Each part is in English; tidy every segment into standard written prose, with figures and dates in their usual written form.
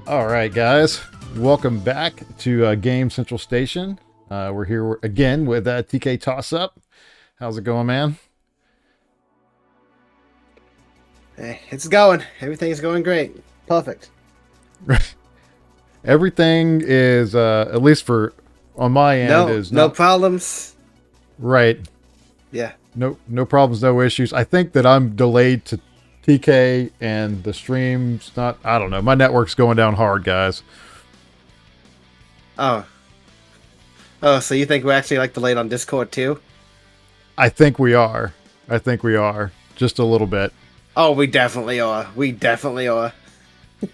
All right, guys, welcome back to Game Central Station. We're here again with TK Toss Up. How's it going, man? Hey, it's going. Everything's going great. Perfect. Everything is, at least for on my end, is no not, problems. right. Yeah. No problems, no issues. I think that I'm delayed to TK and the stream's not. I don't know. My network's going down hard, guys. Oh, so you think we're actually like delayed on Discord too? I think we are. Just a little bit. Oh, we definitely are.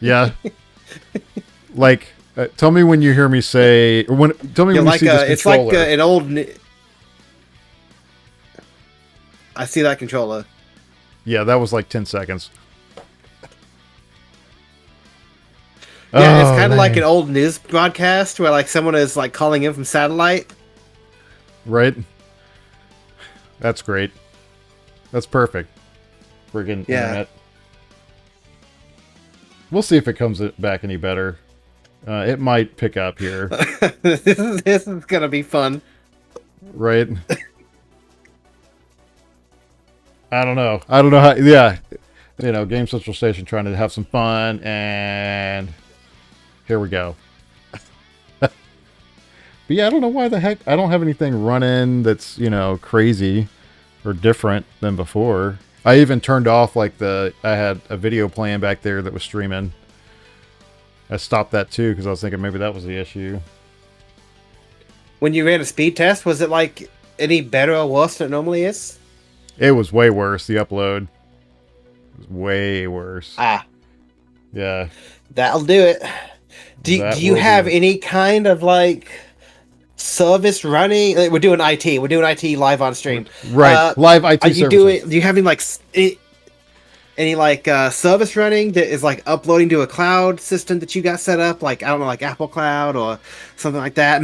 Yeah. Like, tell me when you hear me say, or tell me when you see this it's controller. like an old. I see that controller. Yeah, that was like 10 seconds. Yeah, it's kind of like an old news broadcast where like someone is like calling in from satellite. Right? That's great. That's perfect. Friggin' internet. We'll see if it comes back any better. It might pick up here. This is gonna be fun. Right? I don't know how. Yeah, Game Central Station trying to have some fun, and here we go. But yeah, I don't know why the heck I don't have anything running that's crazy or different than before. I even turned off I had a video playing back there that was streaming. I stopped that too because I was thinking maybe that was the issue. When you ran a speed test, was it like any better or worse than it normally is? It was way worse. The upload was way worse. Yeah. That'll do it. Do you have any kind of like service running? We're doing IT live on stream. Right. Live IT services. Do you have any service running that is like uploading to a cloud system that you got set up? Like, I don't know, like Apple Cloud or something like that.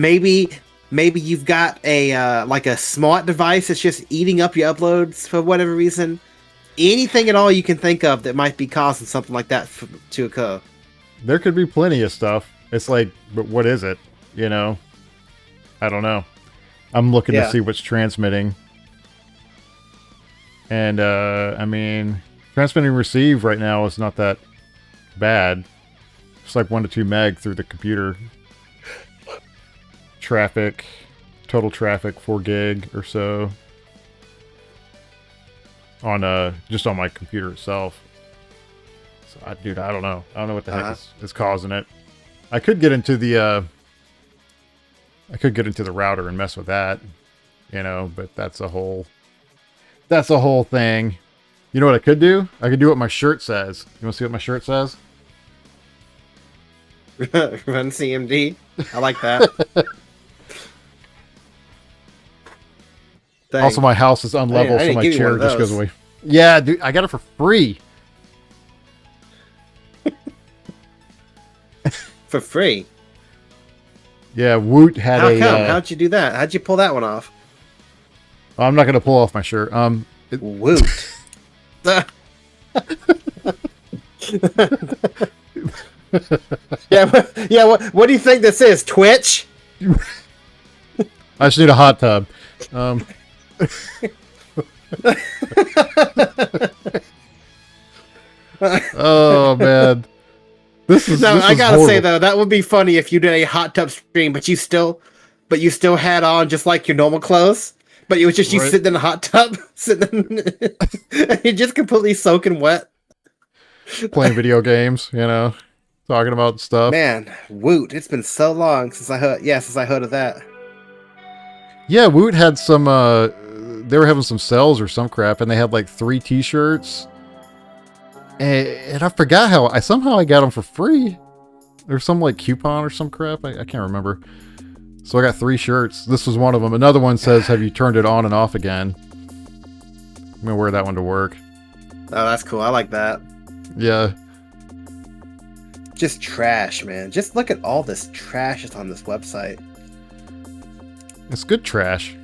Maybe you've got a like a smart device that's just eating up your uploads for whatever reason. Anything at all you can think of that might be causing something like that to occur. There could be plenty of stuff. It's like, but what is it? I don't know. I'm looking to see what's transmitting. And, I mean, transmitting receive right now is not that bad. It's like 1 to 2 meg through the computer. Traffic, total traffic, 4 gig or so. On, just on my computer itself. So, I don't know. I don't know what the heck is causing it. I could get into the router and mess with that, but that's a whole thing. You know what I could do? I could do what my shirt says. You want to see what my shirt says? Run CMD. I like that. Also, my house is unlevel, so my chair just goes away. Yeah, dude, I got it for free. For free? Yeah, Woot had How come? How'd you do that? How'd you pull that one off? I'm not going to pull off my shirt. Woot. Yeah. What do you think this is? Twitch? I just need a hot tub. Oh man, this I gotta horrible. say though, that would be funny if you did a hot tub stream, but you still had on just like your normal clothes, but it was just you sitting in a hot tub, you're just completely soaking wet, playing video games, talking about stuff. Man, Woot! It's been so long since I heard of that. Yeah, Woot had some. They were having some sales or some crap, and they had like 3 T-shirts. And I forgot how I got them for free. There's some like coupon or some crap. I can't remember. So I got 3 shirts. This was one of them. Another one says, "Have you turned it on and off again?" I'm gonna wear that one to work. Oh, that's cool. I like that. Yeah. Just trash, man. Just look at all this trash that's on this website. It's good trash.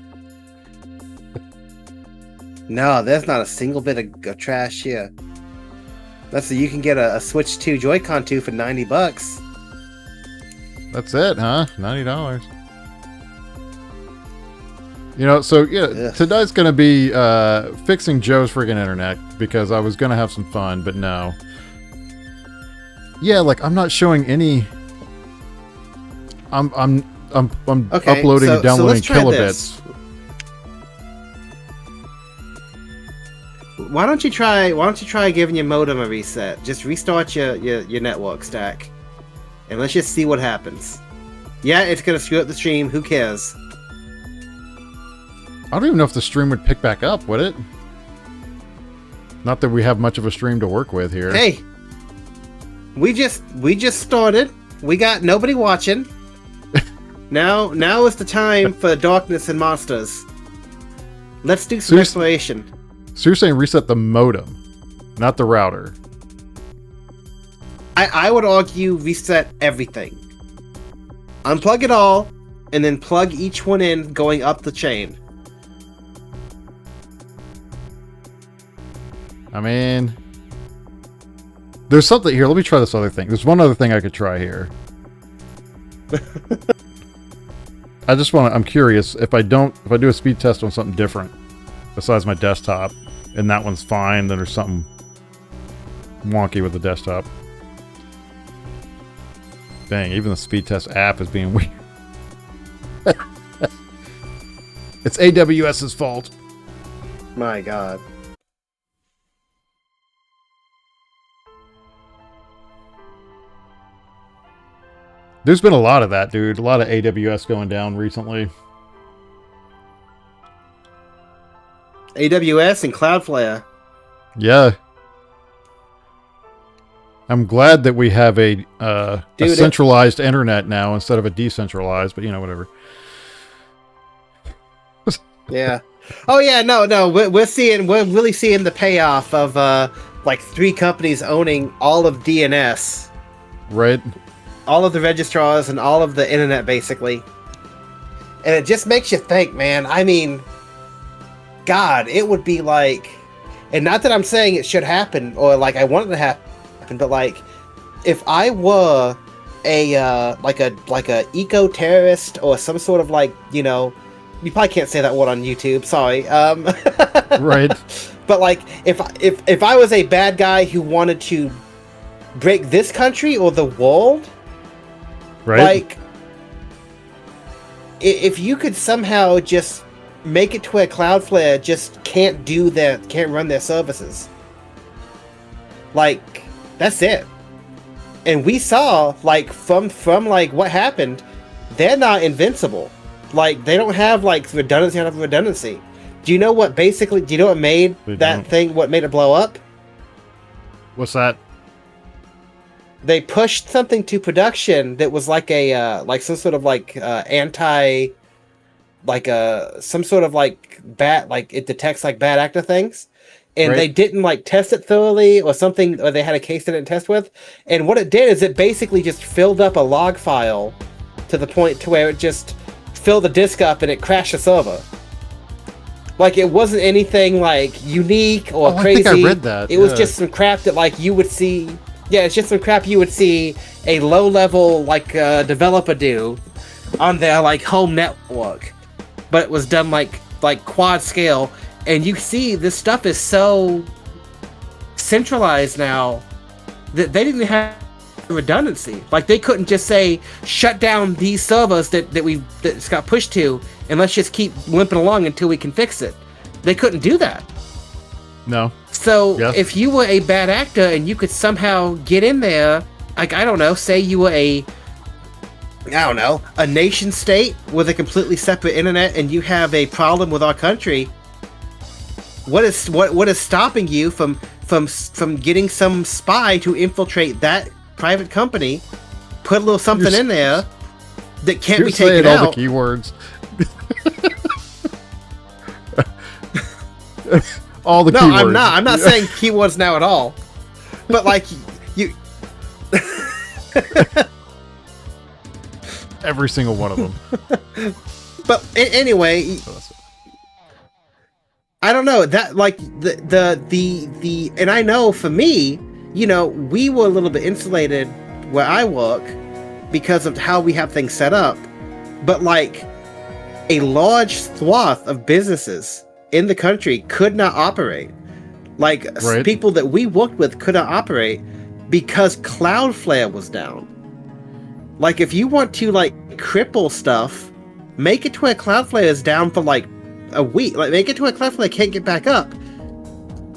No, there's not a single bit of trash here. That's you can get a Switch 2 Joy-Con 2 for $90. That's it, huh? $90. So yeah, tonight's gonna be fixing Joe's freaking internet because I was gonna have some fun, but no. Yeah, like I'm not showing any. I'm Okay, uploading and downloading so let's try kilobits. this. Why don't you try giving your modem a reset? Just restart your network stack, and let's just see what happens. Yeah, it's gonna screw up the stream. Who cares? I don't even know if the stream would pick back up, would it? Not that we have much of a stream to work with here. Hey, we just started. We got nobody watching. Now is the time for darkness and monsters. Let's do some exploration. So you're saying reset the modem, not the router? I would argue reset everything. Unplug it all, and then plug each one in going up the chain. I mean, there's something here. Let me try this other thing. There's one other thing I could try here. I'm curious if I do a speed test on something different besides my desktop, and that one's fine, then there's something wonky with the desktop. Dang, even the speed test app is being weird. It's AWS's fault. My God. There's been a lot of that, dude. A lot of AWS going down recently. AWS and Cloudflare. Yeah. I'm glad that we have a centralized internet now instead of a decentralized, but whatever. Yeah. Oh yeah, no. We're really seeing the payoff of like 3 companies owning all of DNS. Right. All of the registrars and all of the internet, basically. And it just makes you think, man. I mean, God, it would be like, and not that I'm saying it should happen or like I want it to happen, but like, if I were like a eco-terrorist or some sort of like, you probably can't say that word on YouTube. Sorry. Right. But like, if I was a bad guy who wanted to break this country or the world. Right. Like, if you could somehow just make it to where Cloudflare just can't run their services. Like, that's it. And we saw, like, from like what happened, they're not invincible. Like, they don't have like redundancy on redundancy. Do you know what made what made it blow up? What's that? They pushed something to production that was like a like some sort of like anti, like some sort of like like it detects like bad actor things, and They didn't like test it thoroughly or something, or they had a case they didn't test with, and what it did is it basically just filled up a log file to the point to where it just filled the disk up and it crashed the server. Like, it wasn't anything like unique or crazy. I think I read that. It was just some crap that like you would see. Yeah, it's just some crap you would see a low-level, like, developer do on their, like, home network. But it was done, like quad scale. And you see, this stuff is so centralized now that they didn't have redundancy. Like, they couldn't just say, shut down these servers that's got pushed to, and let's just keep limping along until we can fix it. They couldn't do that. No. So, if you were a bad actor and you could somehow get in there, like, I don't know, say you were a nation state with a completely separate internet and you have a problem with our country, what is stopping you from getting some spy to infiltrate that private company, put a little something in there that can't be taken out? All the keywords. All the keywords. No, I'm not saying keywords now at all. But like you every single one of them. But anyway, I don't know that like the and I know for me, we were a little bit insulated where I work because of how we have things set up, but like a large swath of businesses in the country could not operate. Like people that we worked with could not operate because Cloudflare was down. Like if you want to like cripple stuff, make it to where Cloudflare is down for like a week. Like make it to where Cloudflare can't get back up.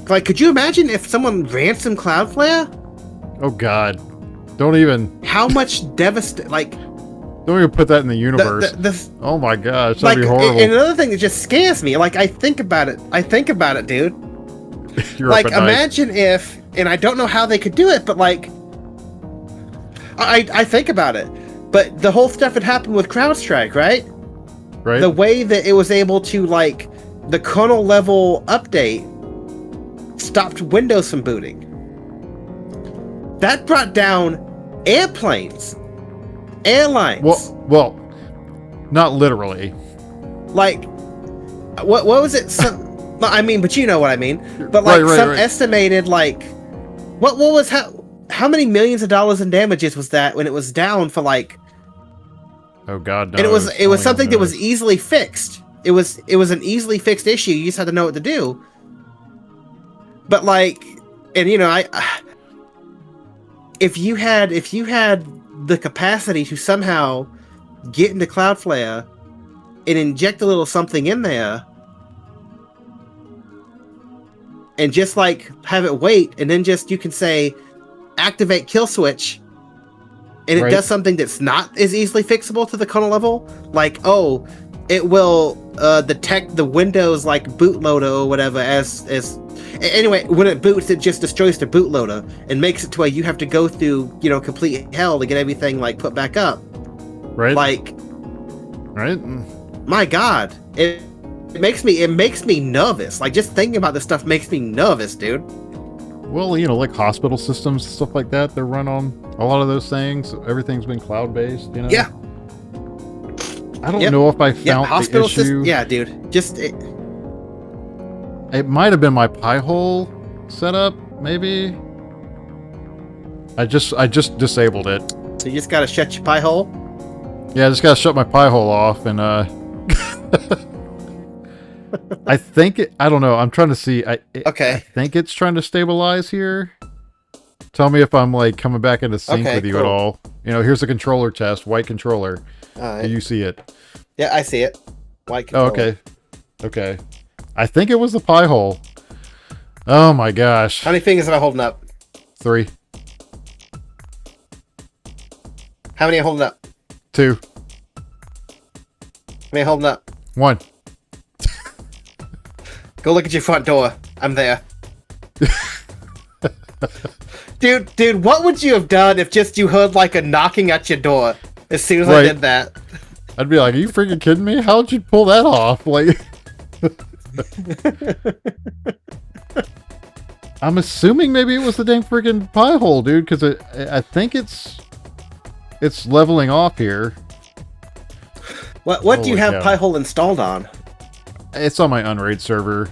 Like could you imagine if someone ransomed Cloudflare? Oh God. Don't even. How much devastation, like. Don't even put that in the universe. Oh my gosh, that'd be horrible. And another thing that just scares me, like I think about it, dude. You're like imagine if, and I don't know how they could do it, but like, I think about it. But the whole stuff that happened with CrowdStrike, right? Right. The way that it was able to, like, the kernel level update stopped Windows from booting. That brought down airplanes, airlines. Well, not literally. Like, what was it? I mean, but you know what I mean. But like estimated, like, what was how many millions of dollars in damages was that when it was down for like? Oh God, no. And it was something that was easily fixed. It was an easily fixed issue. You just had to know what to do. But like, and you know, if you had the capacity to somehow get into Cloudflare and inject a little something in there and just like have it wait, and then just you can say activate kill switch, and it does something that's not as easily fixable to the kernel level, like it will detect the Windows like bootloader or whatever as anyway, when it boots, it just destroys the bootloader and makes it to where you have to go through, you know, complete hell to get everything like put back up. Right. Like, right. My God, it makes me nervous. Like just thinking about this stuff makes me nervous, dude. Well, you know, like hospital systems, stuff like that, they're run on a lot of those things. Everything's been cloud-based, you know? Yeah. I don't know if I found the issue. Yeah, dude. Just... It might have been my Pi-hole setup, maybe. I just disabled it. So you just gotta shut your Pi-hole? Yeah, I just gotta shut my Pi-hole off, and I think I don't know. I'm trying to see. Okay. I think it's trying to stabilize here. Tell me if I'm like coming back into sync with you at all. You know, here's a controller test. White controller. Right. Do you see it? Yeah, I see it. White controller. Oh, okay. Okay. I think it was the Pi-hole. Oh my gosh. How many fingers am I holding up? 3. How many am I holding up? 2. How many am I holding up? 1. Go look at your front door. I'm there. Dude, what would you have done if just you heard like a knocking at your door as soon as I did that? I'd be like, are you freaking kidding me? How'd you pull that off? Like, I'm assuming maybe it was the dang freaking Pi-hole, dude, because I think it's leveling off here. What do you have Pi-hole installed on? It's on my Unraid server,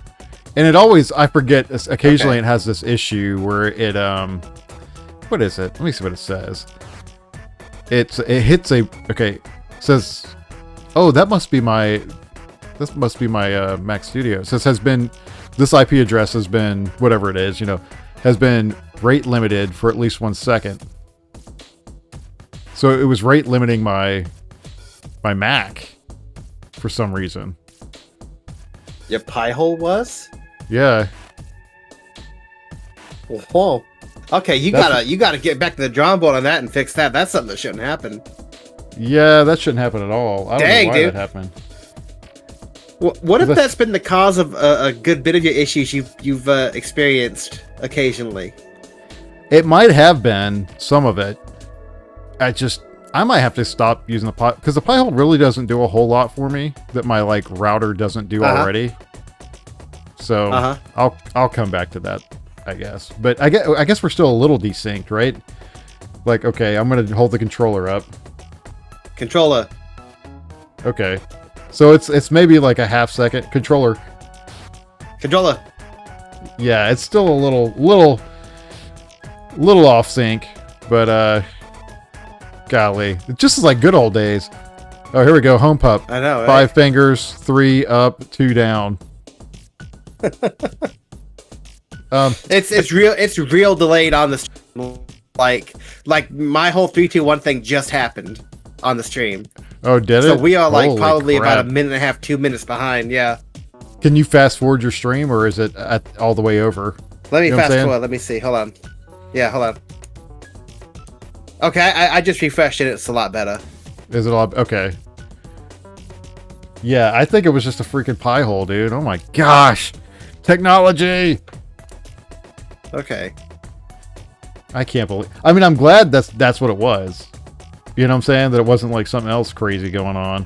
and it always, I forget, occasionally it has this issue where it what is it? Let me see what it says. It hits a it says, oh, this must be my Mac Studio. It says this IP address has been, whatever it is, you know, has been rate limited for at least 1 second. So it was rate limiting my Mac for some reason. Your Pi-hole was? Yeah. Whoa. Okay, you gotta get back to the drawing board on that and fix that. That's something that shouldn't happen. Yeah, that shouldn't happen at all. I don't know why that happened. What if that's been the cause of a good bit of your issues you've experienced occasionally? It might have been some of it. I might have to stop using the Pi, because the Pi-hole really doesn't do a whole lot for me that my like router doesn't do already. So I'll come back to that, I guess. But I guess we're still a little desynced, right? Like, okay, I'm gonna hold the controller up. Controller. Okay, so it's maybe like a half second. Controller. Yeah, it's still a little off sync, but Golly. It just is like good old days. Oh, here we go. Home pup. I know, right? 5 fingers, 3 up, 2 down. It's real delayed on the stream. Like my whole 3-2-1 thing just happened on the stream. Oh, did it? So we are like Holy probably crap. about 1.5, 2 minutes behind. Yeah. Can you fast forward your stream, or is it all the way over? Let me You know what I'm fast saying? forward. Let me see. Hold on. Yeah, hold on. Okay, I just refreshed it. It's a lot better. Is it all okay? Yeah, I think it was just a freaking pie hole, dude. Oh my gosh, technology! Okay. I can't believe. I mean, I'm glad that's what it was. You know what I'm saying? That it wasn't like something else crazy going on.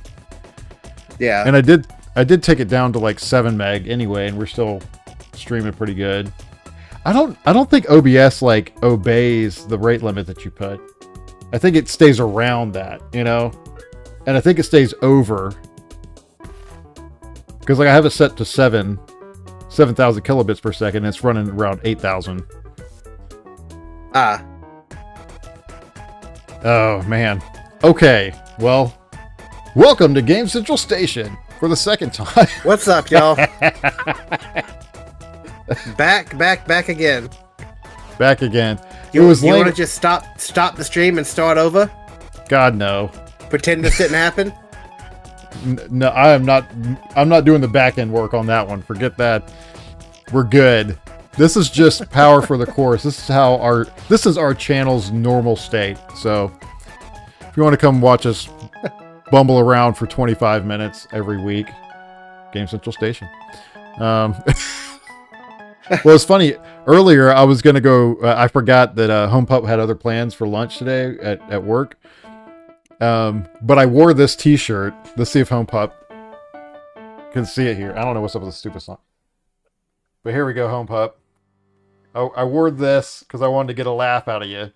Yeah. And I did take it down to like 7 meg anyway, and we're still streaming pretty good. I don't think OBS like obeys the rate limit that you put. I think it stays around that, you know, and I think it stays over because like I have it set to 7,000 kilobits per second. And it's running around 8,000. Ah. Oh man. Okay. Well, welcome to Game Central Station for the second time. What's up, y'all? back again. Back again. You want to just stop the stream and start over? God no. Pretend this didn't happen? No, I'm not doing the back end work on that one. Forget that. We're good. This is just power for the course. This is our channel's normal state. So if you want to come watch us bumble around for 25 minutes every week, Game Central Station. Well, it's funny. Earlier, I was going to go... I forgot that Home Pup had other plans for lunch today at work. But I wore this t-shirt. Let's see if Home Pup can see it here. I don't know what's up with the stupid song. But here we go, Home Pup. I wore this because I wanted to get a laugh out of you.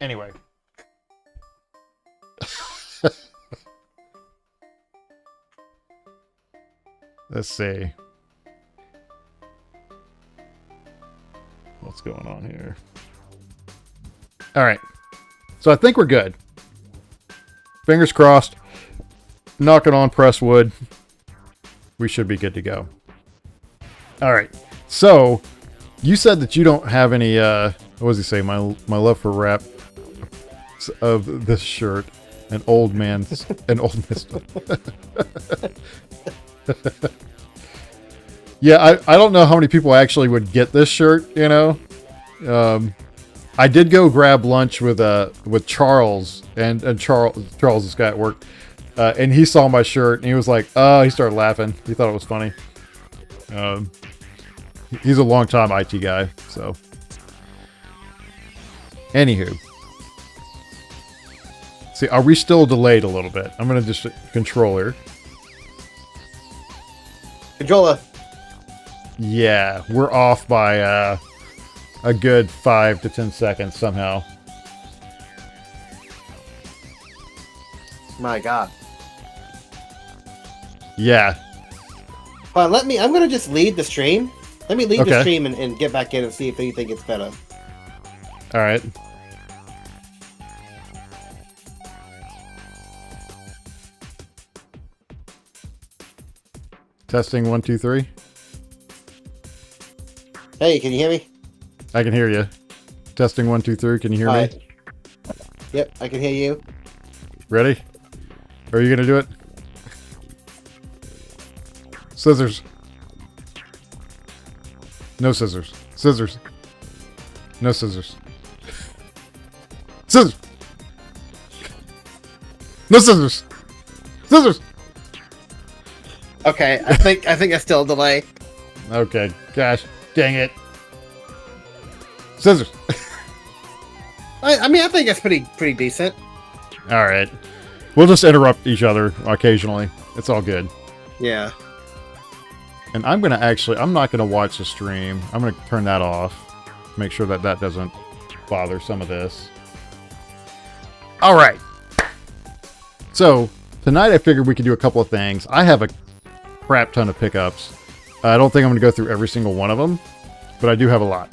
Anyway. Let's see. What's going on here? All right. So I think we're good. Fingers crossed. Knock it on, press wood. We should be good to go. All right. So you said that you don't have any, what does he say? My love for rap of this shirt. An old man's, an old mister. Yeah, I don't know how many people actually would get this shirt, you know. I did go grab lunch with Charles and Charles, this guy at work, and he saw my shirt and he was like, he started laughing. He thought it was funny. He's a long-time IT guy, so. Anywho. See, are we still delayed a little bit? I'm gonna just controller. Controller. Yeah, we're off by a good 5 to 10 seconds somehow. My God. Yeah. I'm gonna just lead the stream. Let me lead the stream and get back in and see if anything gets better. All right. Testing 1, 2, 3. Hey, can you hear me? I can hear you. Testing 1, 2, 3. Can you hear me? Yep, I can hear you. Ready? Are you gonna do it? Scissors. No scissors. Scissors. No scissors. Scissors. No scissors. Scissors. Okay, I think I still delay. Okay. Gosh, dang it. Scissors. I mean, I think that's pretty decent. All right. We'll just interrupt each other occasionally. It's all good. Yeah. And I'm not gonna watch the stream. I'm gonna turn that off. Make sure that doesn't bother some of this. All right. So tonight I figured we could do a couple of things. I have a crap ton of pickups. I don't think I'm gonna go through every single one of them, but I do have a lot.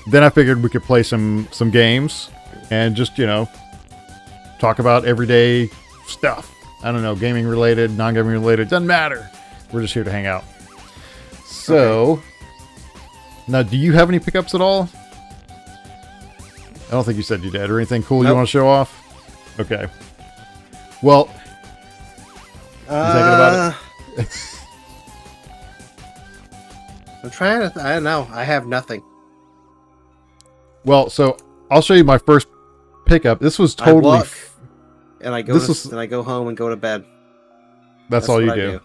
then I figured we could play some games and just, talk about everyday stuff. I don't know, gaming related, non-gaming related, doesn't matter. We're just here to hang out. So, Now, do you have any pickups at all? I don't think you said you did. Or anything cool you want to show off? Okay. Well, you thinking about it? I'm trying to. I don't know. I have nothing. Well, so I'll show you my first pickup. This was totally. And I go. And I go home and go to bed. That's all you do.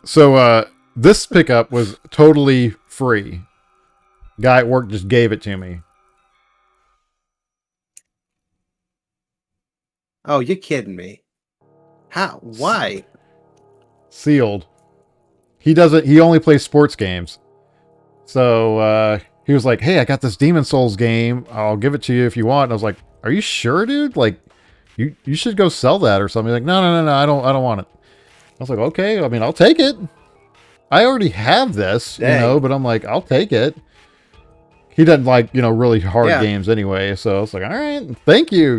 So this pickup was totally free. Guy at work just gave it to me. Oh, you're kidding me. How? Why? Sealed. He only plays sports games. So he was like, hey, I got this Demon Souls game. I'll give it to you if you want. And I was like, are you sure, dude? Like, you should go sell that or something. He's like, no, I don't want it. I was like, okay, I mean, I'll take it. I already have this, but I'm like, I'll take it. He doesn't like, really hard games anyway. So I was like, all right, thank you.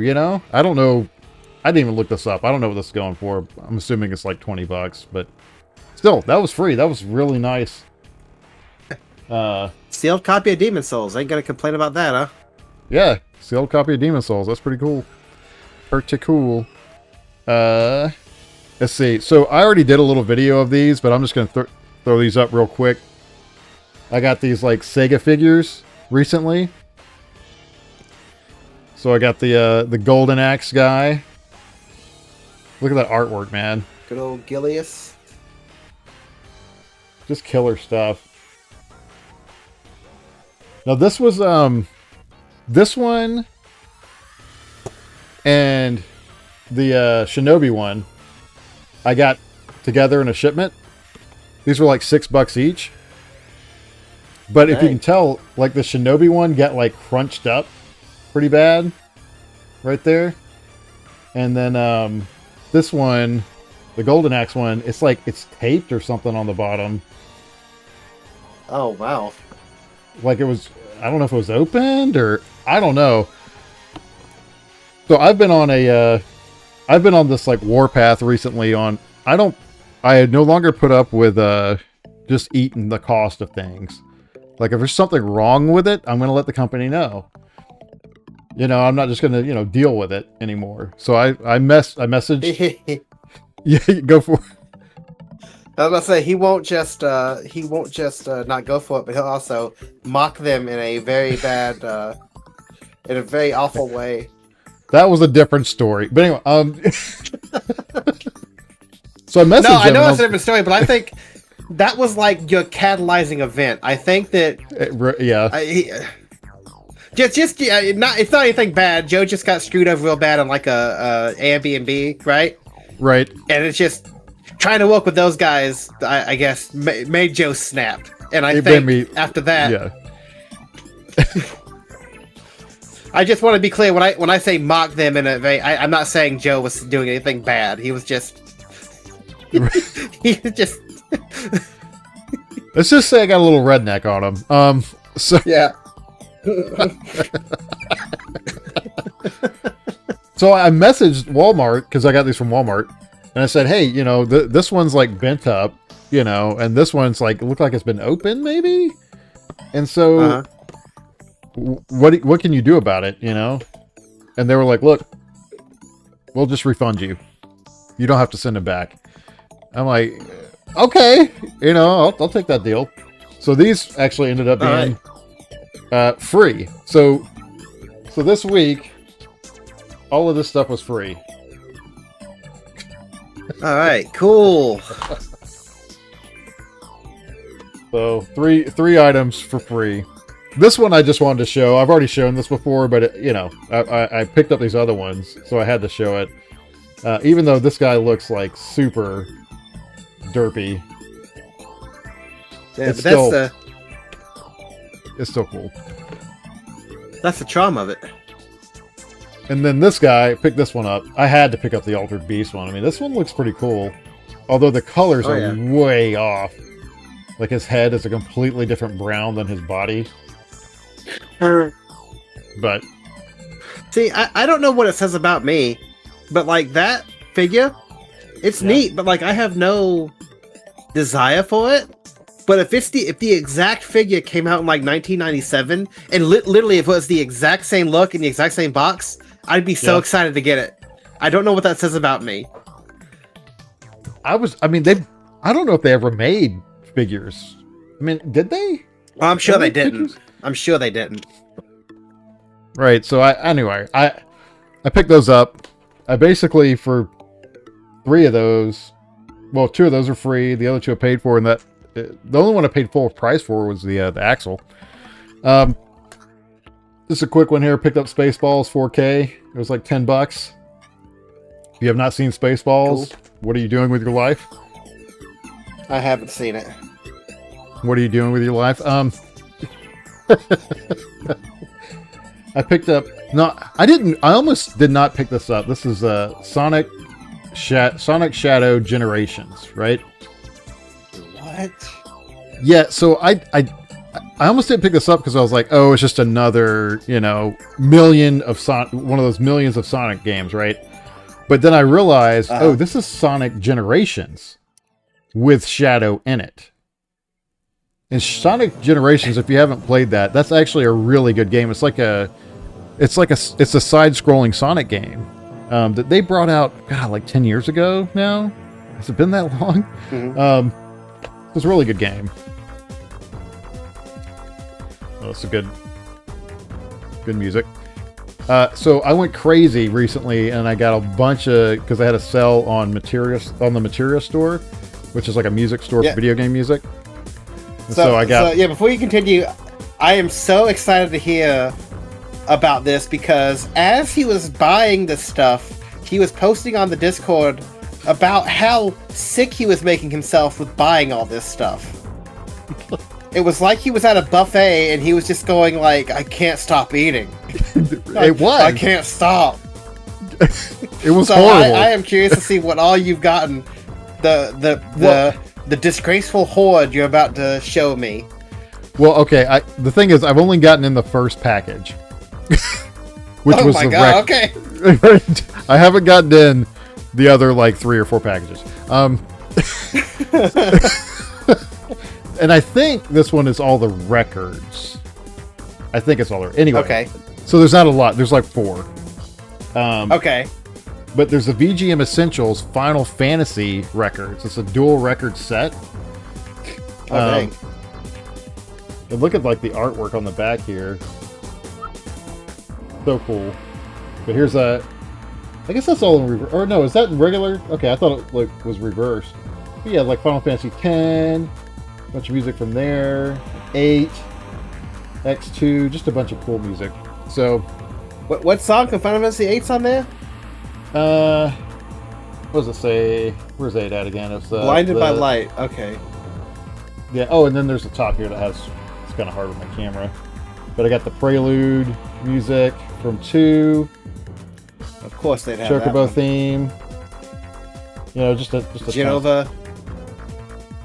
I don't know. I didn't even look this up. I don't know what this is going for. I'm assuming it's like $20, but still, that was free. That was really nice. Sealed copy of Demon Souls. Ain't gonna complain about that, huh? Yeah, sealed copy of Demon Souls. That's pretty cool. Pretty cool. Let's see. So I already did a little video of these, but I'm just gonna throw these up real quick. I got these like Sega figures recently. So I got the Golden Axe guy. Look at that artwork, man. Good old Gilius. Just killer stuff. Now this was this one and the Shinobi one I got together in a shipment. These were like $6 each. But if you can tell, like the Shinobi one got like crunched up pretty bad right there. And then this one, the Golden Axe one, it's like it's taped or something on the bottom. Oh, wow. Like it was, I don't know if it was opened or I don't know. So I've been on this like warpath recently on, I no longer put up with just eating the cost of things. Like if there's something wrong with it, I'm going to let the company know. I'm not just going to, deal with it anymore. So I messaged. Yeah, go for it. I was about to say he won't just not go for it, but he'll also mock them in a very bad, in a very awful way. That was a different story. But anyway, so I messaged him. No, I know it's a different story, but I think that was like your catalyzing event. I think that it's not anything bad. Joe just got screwed over real bad on like a Airbnb, right? Right. And it's just trying to work with those guys, I guess, made Joe snap. And I think after that, I just want to be clear when I say mock them in a very, I'm not saying Joe was doing anything bad. He was just, he was just. Let's just say I got a little redneck on him. So yeah. So I messaged Walmart because I got these from Walmart, and I said, "Hey, this one's like bent up, and this one's like looked like it's been open, maybe." And so, what can you do about it, And they were like, "Look, we'll just refund you. You don't have to send it back." I'm like, "Okay, I'll take that deal." So these actually ended up being free. So this week, all of this stuff was free. All right, cool. So three items for free. This one I just wanted to show. I've already shown this before, but I picked up these other ones, so I had to show it. Even though this guy looks like super derpy, yeah, it's still cool. That's the charm of it. And then this guy, picked this one up. I had to pick up the Altered Beast one. I mean, this one looks pretty cool. Although the colors are way off. Like his head is a completely different brown than his body. But see, I don't know what it says about me, but like that figure, it's neat, but like I have no desire for it. But if the exact figure came out in like 1997, and literally if it was the exact same look in the exact same box, I'd be so excited to get it. I don't know what that says about me. I don't know if they ever made figures. I mean, did they? Well, I'm sure they didn't. Figures? I'm sure they didn't. Right. So I picked those up. I basically, for 3 of those, well, 2 of those are free. The other 2 I paid for, and the only one I paid full price for was the axle. Just a quick one here. Picked up Spaceballs 4K. It was like $10. If you have not seen Spaceballs, cool. What are you doing with your life? I haven't seen it. What are you doing with your life? I picked up. No, I didn't. I almost did not pick this up. This is Sonic Shadow Generations, right? What? Yeah. So I almost didn't pick this up because I was like, oh, it's just another, million of one of those millions of Sonic games, right? But then I realized, oh, this is Sonic Generations with Shadow in it. And Sonic Generations, if you haven't played that, that's actually a really good game. It's a side-scrolling Sonic game that they brought out, God, like 10 years ago now. Has it been that long? Mm-hmm. It's a really good game. Oh, it's a good music. So I went crazy recently, and I got a bunch of, because I had a sale on the Materia store, which is like a music store for video game music. So I got... before you continue, I am so excited to hear about this, because as he was buying this stuff, he was posting on the Discord about how sick he was making himself with buying all this stuff. It was like he was at a buffet and he was just going like, I can't stop eating. It was. I can't stop. It was horrible. I am curious to see what all you've gotten. The disgraceful hoard you're about to show me. Well, okay. The thing is, I've only gotten in the first package, which was the God, okay. I haven't gotten in the other like 3 or 4 packages. And I think this one is all the records. I think it's all there. Anyway. Okay. So there's not a lot. There's like 4. Okay. But there's the VGM Essentials Final Fantasy records. It's a dual record set. Okay. And look at like the artwork on the back here. So cool. But here's I guess that's all in reverse. Or no, is that in regular? Okay, I thought it was reversed. But yeah, like Final Fantasy X. Bunch of music from there. 8, X2, just a bunch of cool music. So, what song from Final Fantasy 8's on there? What does it say? Where's 8 at again? It's Blinded by Light. Okay. Yeah. Oh, and then there's a top here that has. It's kind of hard with my camera, but I got the Prelude music from 2. Of course, they'd have Chocobo theme. Just a Genova.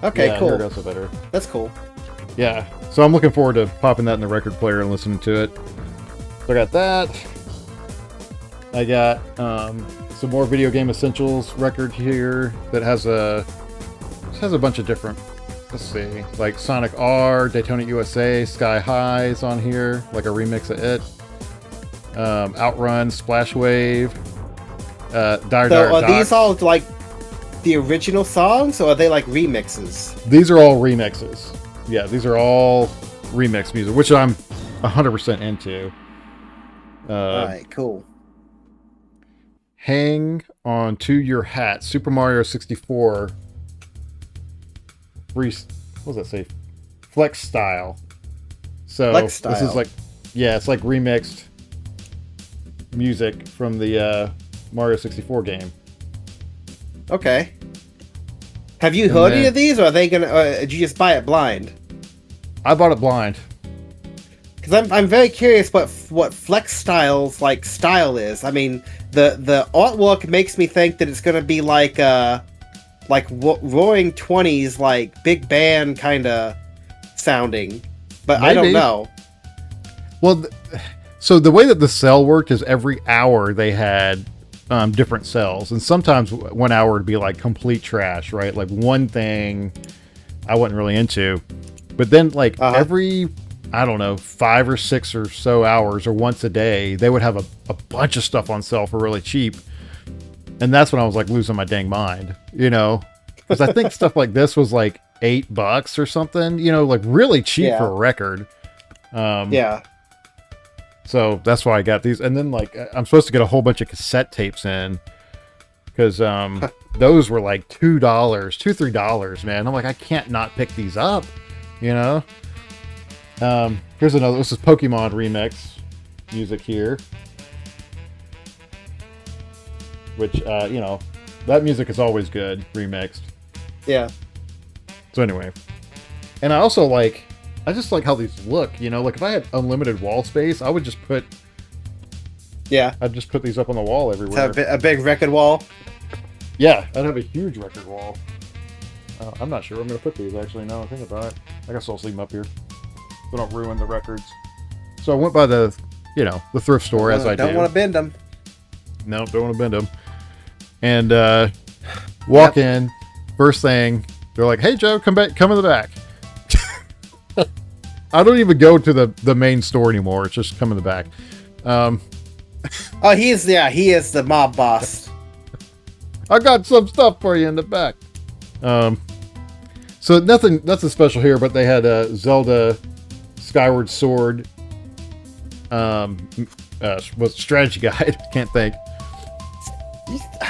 Okay, yeah, cool. Here goes a better. That's cool. Yeah, so I'm looking forward to popping that in the record player and listening to it. So I got that. I got some more Video Game Essentials record here that has a bunch of different. Let's see, like Sonic R, Daytona USA, Sky High's on here, like a remix of it. Outrun, Splash Wave, Dire Are these all like the original songs, or are they like remixes? These are all remixes. Yeah, these are all remix music, which I'm 100% into. Alright, cool. Hang on to your hat. Super Mario 64. What does that say? Flex style. So Flex style. This is like, yeah, it's like remixed music from the Mario 64 game. Okay. Have you heard any of these, or are they gonna? Did you just buy it blind? I bought it blind. Because I'm very curious what Flex Style's like style is. I mean, the artwork makes me think that it's gonna be like like Roaring Twenties, like big band kind of sounding, but I don't know. Well, so the way that the cell worked is every hour they had different cells, and sometimes 1 hour would be like complete trash, right? Like one thing I wasn't really into, but then like every, I don't know, 5 or 6 or so hours or once a day, they would have a bunch of stuff on sale for really cheap. And that's when I was like losing my dang mind, you know, because I think stuff like this was like $8 or something, you know, like really cheap for a record. So that's why I got these. And then like I'm supposed to get a whole bunch of cassette tapes in because those were like $2, $3, man. I'm like, I can't not pick these up, you know. Here's another. This is Pokemon Remix music here, which you know, that music is always good remixed. Yeah. So anyway, and I just like how these look, you know, like if I had unlimited wall space, I would just put I'd just put these up on the wall everywhere. A big record wall. Yeah, I'd have a huge record wall. I'm not sure where I'm gonna put these actually. Now I think about it, I guess I'll leave them up here so don't ruin the records. So I went by the, you know, the thrift store as I do. Don't want to bend them. No, don't want to bend them. And walk in, first thing they're like, "Hey Joe, come in the back." I don't even go to the main store anymore. It's just come in the back. Oh, he is the mob boss. I got some stuff for you in the back. So nothing special here, but they had a Zelda Skyward Sword was strategy guide. Can't think.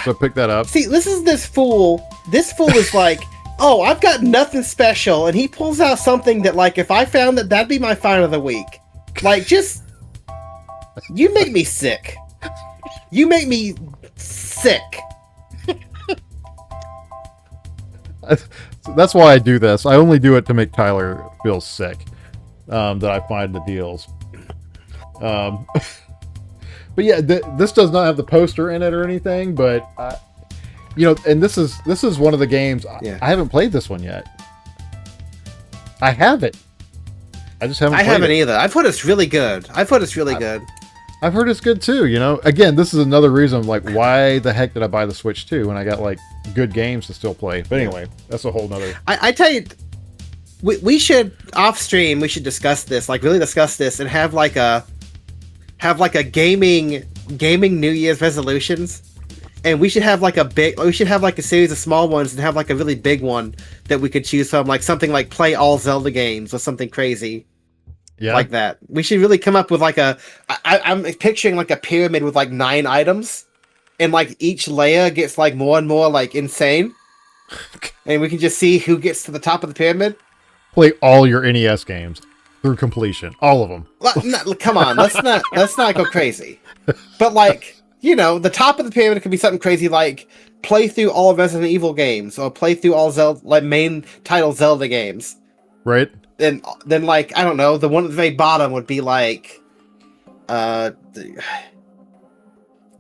So pick that up. See, this fool is like, oh, I've got nothing special, and he pulls out something that, like, if I found that'd be my find of the week. Like, just, you make me sick. You make me sick. That's why I do this. I only do it to make Tyler feel sick. That I find the deals. But yeah, this does not have the poster in it or anything, but you know, and this is one of the games I haven't played this one yet. I have it. I just haven't. I haven't either. I've heard it's really good. I've heard it's good too. You know, again, this is another reason, like, why the heck did I buy the Switch 2 when I got like good games to still play? But anyway, that's a whole nother. I tell you, we should off stream. We should discuss this, like really discuss this, and have like a gaming New Year's resolutions. And we should have like a series of small ones and have like a really big one that we could choose from, like something like play all Zelda games or something crazy. Yeah. Like that. We should really come up with like I'm picturing like a pyramid with like 9 items, and like each layer gets like more and more like insane. And we can just see who gets to the top of the pyramid. Play all your NES games through completion. All of them. Come on, let's not go crazy. But like, you know, the top of the pyramid could be something crazy like play through all Resident Evil games or play through all Zelda, like main title Zelda games. Right. And then like, I don't know, the one at the very bottom would be like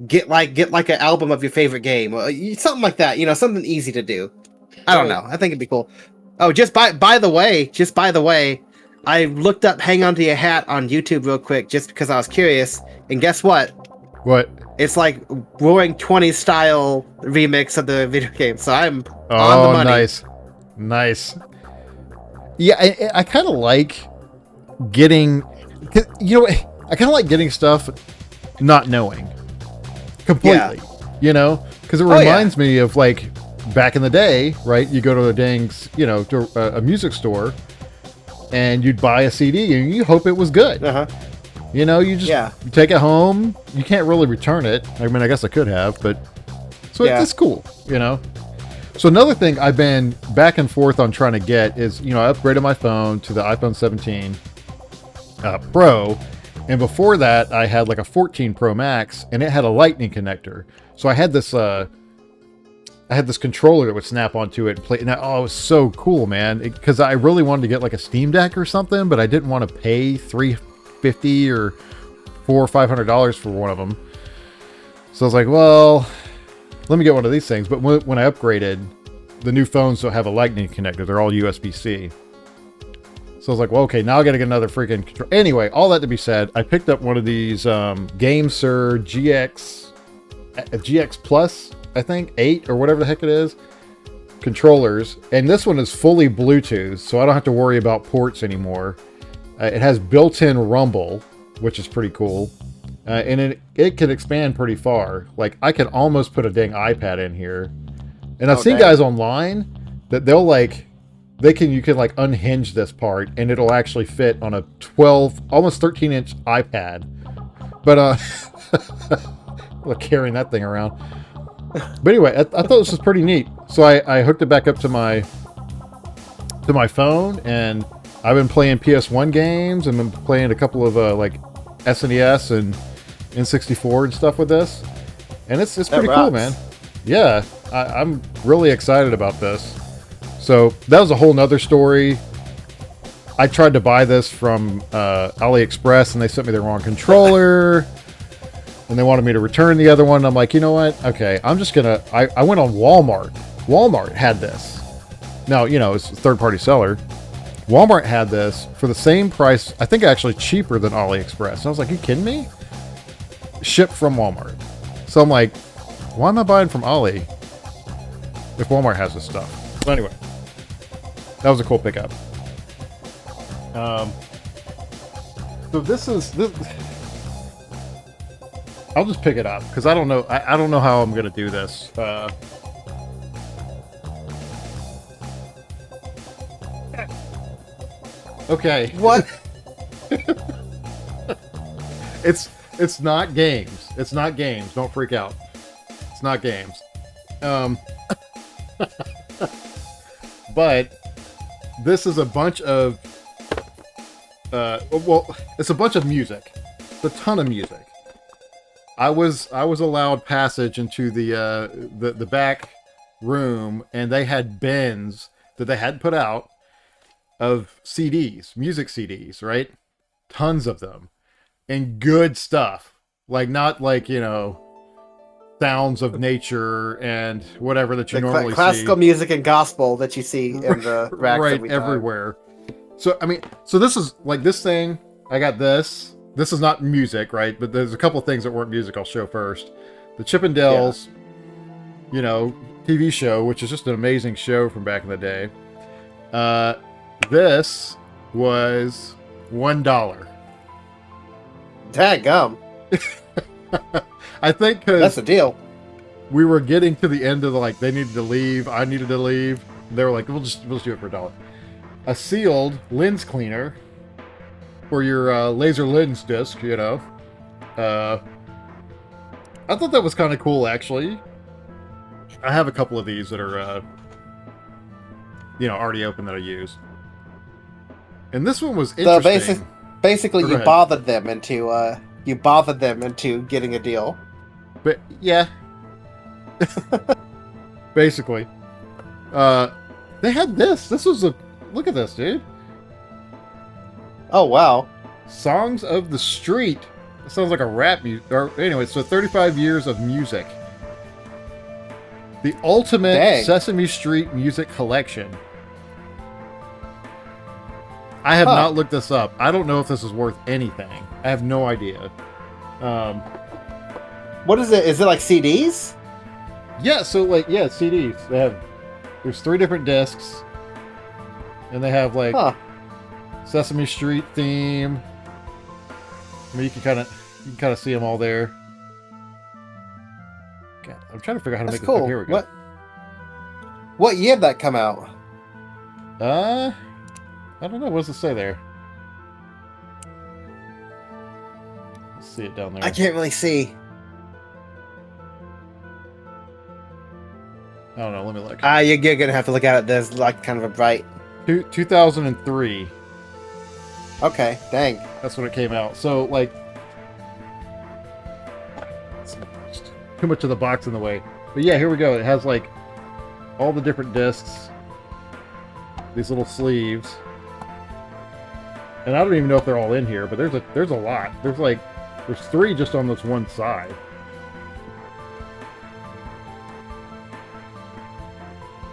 get like an album of your favorite game or something like that, you know, something easy to do. I don't know. I think it'd be cool. Oh, just by the way, I looked up Hang On To Your Hat on YouTube real quick just because I was curious, and guess what? What? It's like Roaring 20s style remix of the video game, so I'm on the money. Nice. Yeah, I kind of like getting, you know, I kind of like getting stuff not knowing completely, you know, because it reminds me of like back in the day, right? You go to the to a music store and you'd buy a CD and you hope it was good. You know, you just you take it home. You can't really return it. I mean, I guess I could have, but so it's cool, you know. So another thing I've been back and forth on trying to get is, you know, I upgraded my phone to the iPhone 17 Pro, and before that I had like a 14 Pro Max, and it had a Lightning connector. So I had this controller that would snap onto it and play. And it was so cool, man, because I really wanted to get like a Steam Deck or something, but I didn't want to pay $350 or $400 or $500 for one of them. So I was like, well, let me get one of these things. But when I upgraded, the new phones don't have a Lightning connector. They're all USB-C. So I was like, well, okay, now I got to get another freaking control. Anyway, all that to be said, I picked up one of these GameSir GX Plus, I think, 8 or whatever the heck it is, controllers. And this one is fully Bluetooth, so I don't have to worry about ports anymore. It has built-in rumble, which is pretty cool. And it can expand pretty far. Like, I can almost put a dang iPad in here. And I've seen guys online that they'll like... you can like unhinge this part and it'll actually fit on a 12, almost 13-inch iPad. But look, carrying that thing around. But anyway, I thought this was pretty neat. So I hooked it back up to my phone, and I've been playing PS1 games and been playing a couple of like SNES and N64 and stuff with this. And it's pretty cool, man. Yeah, I'm really excited about this. So that was a whole nother story. I tried to buy this from AliExpress, and they sent me the wrong controller, and they wanted me to return the other one. I'm like, you know what? Okay, I'm just gonna. I went on Walmart. Walmart had this. Now, you know, it's a third-party seller. Walmart had this for the same price. I think actually cheaper than AliExpress. And I was like, you kidding me? Shipped from Walmart. So I'm like, why am I buying from Ali if Walmart has this stuff? So anyway. That was a cool pickup. So this. I'll just pick it up because I don't know. I don't know how I'm gonna do this. Okay. What? It's not games. It's not games. Don't freak out. It's not games. But. This is a bunch of, it's a bunch of music. It's a ton of music. I was allowed passage into the back room, and they had bins that they had put out of CDs, music CDs, right? Tons of them, and good stuff. Like, not like, you know, sounds of nature and whatever that you normally classical see. Music and gospel that you see in the racks right everywhere. So I mean, so this is like this thing. I got this. This is not music, right? But there's a couple things that weren't music. I'll show first. The Chippendales, you know, TV show, which is just an amazing show from back in the day. This was $1. Dadgum. I think because that's a deal. We were getting to the end of the, like, they needed to leave, I needed to leave. They were like, we'll just do it for $1. A sealed lens cleaner for your laser lens disc, you know. I thought that was kind of cool, actually. I have a couple of these that are, you know, already open that I use. And this one was interesting. So basically, you bothered them into getting a deal. But yeah, basically, they had this. This was a look at this, dude. Oh wow! Songs of the Street. It sounds like a rap music. Or anyway, so 35 years of music. The ultimate Sesame Street music collection. I have not looked this up. I don't know if this is worth anything. I have no idea. What is it? Is it like CDs? Yeah, so like, yeah, CDs. There's 3 different discs. And they have like Sesame Street theme. I mean, you can kind of see them all there. God, I'm trying to figure out how to make this. Here we go. What year did that come out? I don't know. What does it say there? Let's see it down there. I can't really see. I don't know. Let me look. You're gonna have to look at it. There's like kind of a bright. 2003. Okay, dang. That's when it came out. So like, too much of the box in the way. But yeah, here we go. It has like all the different discs. These little sleeves. And I don't even know if they're all in here, but there's a lot. There's 3 just on this one side.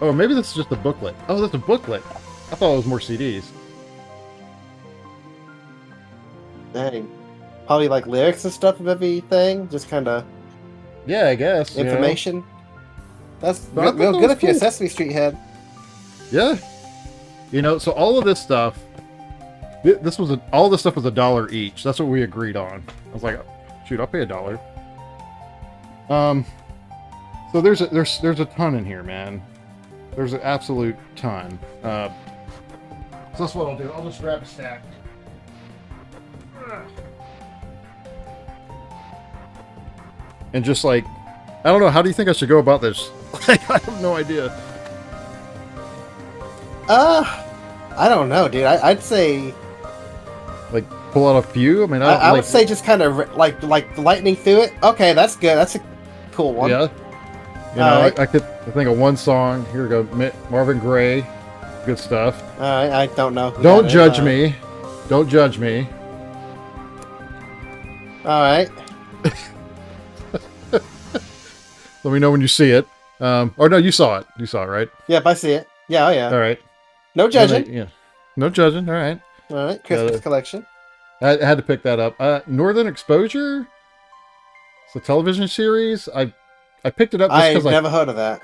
Oh, maybe this is just a booklet. Oh, that's a booklet. I thought it was more CDs. Dang. Probably like lyrics and stuff of everything. Just kind of Yeah, I guess. information. That's But I thought real that good was if you're a cool. Sesame Street head. Yeah. So all of this stuff, all this stuff was $1 each. That's what we agreed on. I was like, shoot, I'll pay $1. So there's a ton in here, man. There's an absolute ton. So that's what I'll do. I'll just grab a stack. And just like, I don't know, how do you think I should go about this? I have no idea. I don't know, dude. I'd say Like, pull out a few? I mean, I like, would say just kind of like lightning through it. Okay, that's good. That's a cool one. yeah. Alright. I think of one song. Here we go. Marvin Gaye. Good stuff. I don't know. who Don't that is. judge me. Don't judge me. All right. Let me know when you see it. Or no, you saw it. You saw it, right? Yep, I see it. Yeah, oh yeah. All right. No judging. Yeah. No judging. All right. All right. Christmas collection. I had to pick that up. Northern Exposure. It's a television series. I picked it up just I've because never heard of that.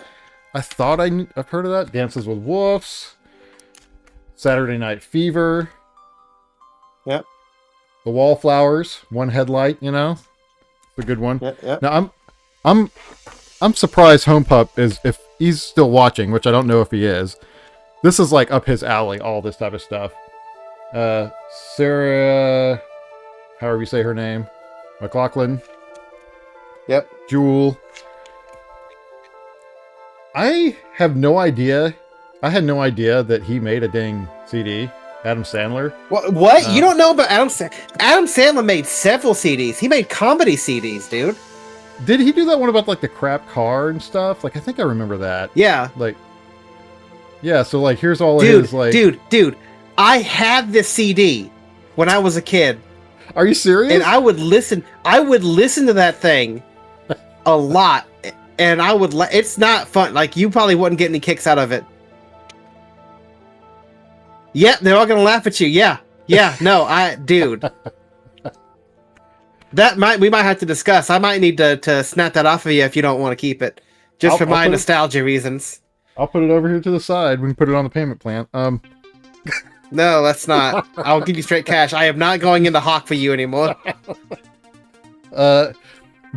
I thought I've heard of that. Dances with Wolves. Saturday Night Fever. Yep. The Wallflowers. One Headlight. It's a good one. Yep. Now I'm surprised Home Pup is, if he's still watching, which I don't know if he is. This is like up his alley, all this type of stuff. Sarah, however you say her name, McLaughlin. Yep. Jewel. I have no idea. I had no idea that he made a dang CD. Adam Sandler. What? You don't know about Adam Sandler? Adam Sandler made several CDs. He made comedy CDs, dude. Did he do that one about like the crap car and stuff? Like, I think I remember that. Yeah. Like, yeah. So like, here's all it Dude, is. Like, dude. I had this CD when I was a kid, are you serious? and I would listen to that thing a lot, and I would. It's not fun. Like, you probably wouldn't get any kicks out of it. Yep, they're all gonna laugh at you. Yeah. No, dude. We might have to discuss. I might need to snap that off of you if you don't want to keep it, just for my nostalgia reasons. I'll put it over here to the side. We can put it on the payment plan. No, that's not. I'll give you straight cash. I am not going into Hawk for you anymore.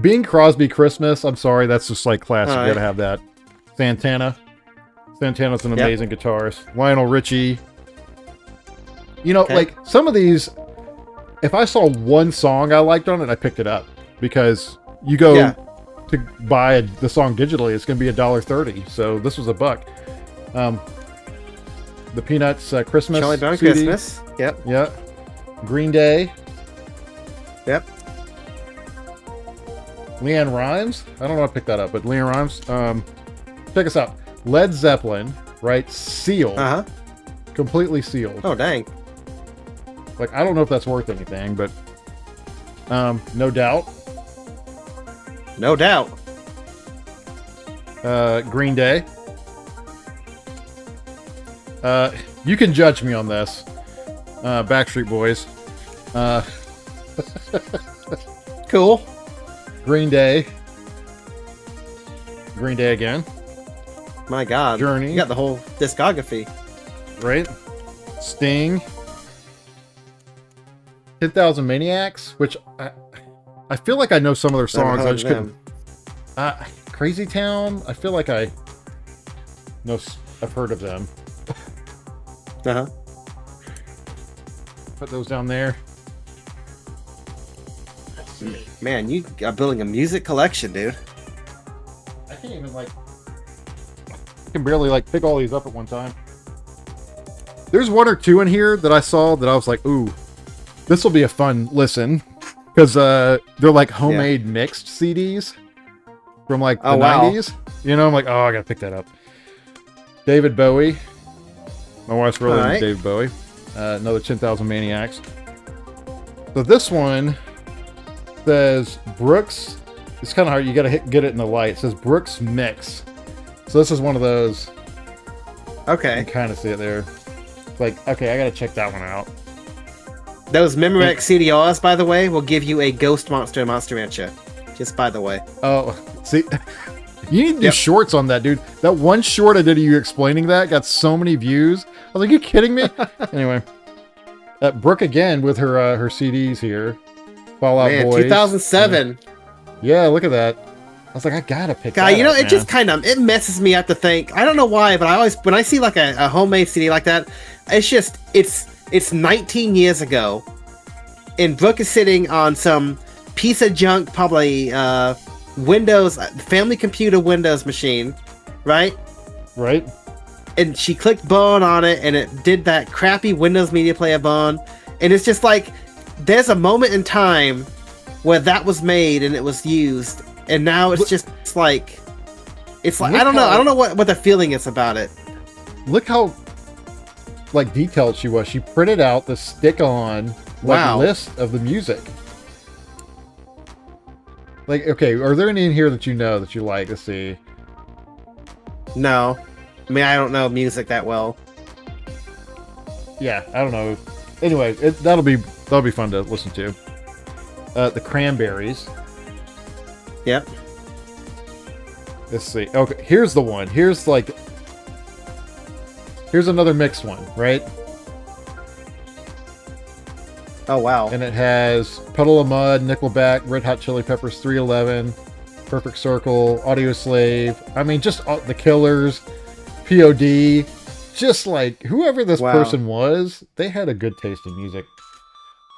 Bing Crosby Christmas. I'm sorry, that's just like classic. All You right. gotta have that. Santana's an amazing guitarist. Lionel Richie. Okay. Like some of these, if I saw one song I liked on it, I picked it up, because you go to buy the song digitally, it's going to be $1.30. So this was $1. The Peanuts Christmas Charlie Brown CD. Christmas. Yep. Yeah. Green Day. Yep. Leanne Rimes. I don't know how to pick that up, but Leanne Rimes. Check us out. Led Zeppelin, right? Sealed. Uh huh. Completely sealed. Oh dang. Like, I don't know if that's worth anything, but No Doubt. No doubt. Green Day. You can judge me on this. Backstreet Boys. Cool. Green Day. Green Day again. My God. Journey. You got the whole discography. Right? Sting. 10,000 Maniacs, which I feel like I know some of their songs. I just couldn't. Crazy Town. I feel like I know. I've heard of them. Uh huh. Put those down there. Man, you are building a music collection, dude. I can't even I can barely pick all these up at one time. There's one or two in here that I saw that I was like, ooh, this will be a fun listen, because they're like homemade mixed CDs from like the 90s. I'm like, oh, I gotta pick that up. David Bowie. My wife's really into David Bowie. Another 10,000 Maniacs. So this one says Brooks. It's kind of hard. You gotta get it in the light. It says Brooks Mix. So this is one of those You Okay. can kind of see it there. Like, okay, I gotta check that one out. Those Memorex CDRs, by the way, will give you a ghost monster in Monster Rancher. Just by the way. Oh, see, you need to do Yep. shorts on that, dude. That one short I did of you explaining that got so many views. I was like, you kidding me? Anyway, Brooke again with her CDs here. Fallout Man, Boys. 2007. Yeah, look at that. I was like, I gotta pick God, that you know, up, it man. just kind of it messes me up to think. I don't know why, but I always when I see like a homemade CD like that, it's 19 years ago, and Brooke is sitting on some piece of junk, probably Windows family computer Windows machine, right? Right? And she clicked burn on it, and it did that crappy Windows Media Player burn, and it's just like there's a moment in time where that was made and it was used. And now it's just like, it's like, I don't know what the feeling is about it. Look how like detailed she was. She printed out the stick-on Wow. list of the music. Like, okay, are there any in here that you know that you like? Let's see. No, I mean I don't know music that well. Yeah, I don't know. Anyway, that'll be fun to listen to. The Cranberries. Yep. Let's see. Okay, here's the one. Here's another mixed one, right? Oh wow. And it has Puddle of Mud, Nickelback, Red Hot Chili Peppers, 311, Perfect Circle, Audio Slave. I mean, just The Killers, POD. Just like whoever this Wow. person was, they had a good taste in music.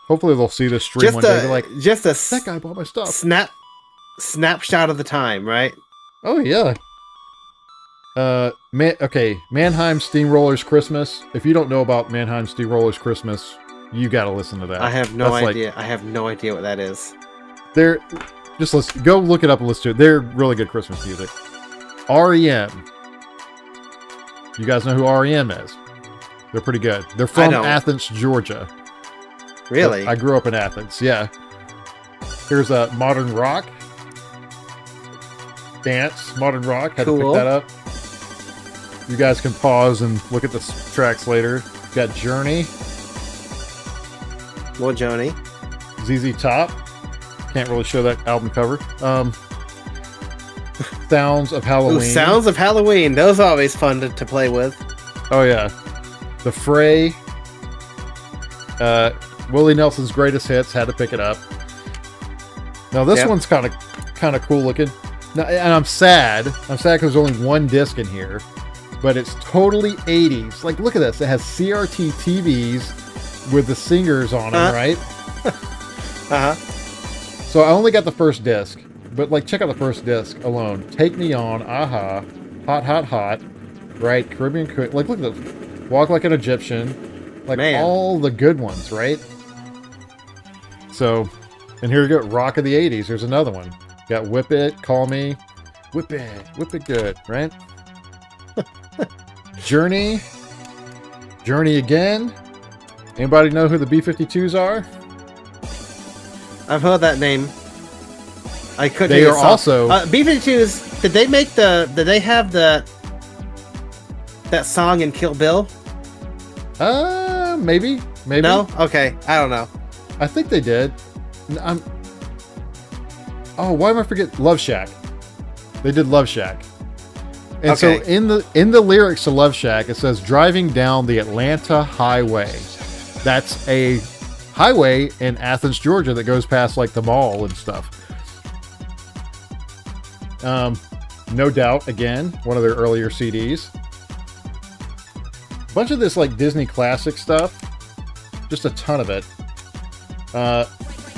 Hopefully they'll see this stream one day. They're like, just a that guy bought my stuff. snapshot of the time, right? Oh yeah. Okay, Mannheim Steamrollers Christmas. If you don't know about Mannheim Steamrollers Christmas, you got to listen to that. I have no That's idea. I have no idea what that is. They're just listen. Go look it up and listen to it. They're really good Christmas music. REM. You guys know who REM is? They're pretty good. They're from don't. Athens, Georgia. Really? I grew up in Athens. Yeah. Here's a modern rock. Dance, modern rock. Had to Cool. pick that up. You guys can pause and look at the tracks later. Got Journey, More Joni. ZZ Top. Can't really show that album cover. Sounds of Halloween. Ooh, Sounds of Halloween. Those are always fun to play with. Oh yeah, The Fray. Willie Nelson's Greatest Hits. Had to pick it up. Now this Yep. one's kind of cool looking. Now, and I'm sad. I'm sad because there's only one disc in here, but it's totally 80s. Like, look at this. It has CRT TVs with the singers on them, right? Uh huh. So I only got the first disc, but like, check out the first disc alone. Take Me On, Aha, Hot Hot Hot, right? Caribbean, like, look at this. Walk Like an Egyptian, like Man. all the good ones, right? So, and here you go, Rock of the 80s. Here's another one. Got Whip It, Call Me, Whip It Good, right? Journey again. Anybody know who the B-52s are? I've heard that name. I couldn't. They hear are the song. also B-52s. Did they make Did they have that song in Kill Bill? maybe. No. Okay. I don't know. I think they did. Oh, why am I forget Love Shack? They did Love Shack. And Okay. so in the lyrics to Love Shack, it says driving down the Atlanta Highway. That's a highway in Athens, Georgia that goes past like the mall and stuff. No Doubt, again, one of their earlier CDs. Bunch of this like Disney classic stuff. Just a ton of it.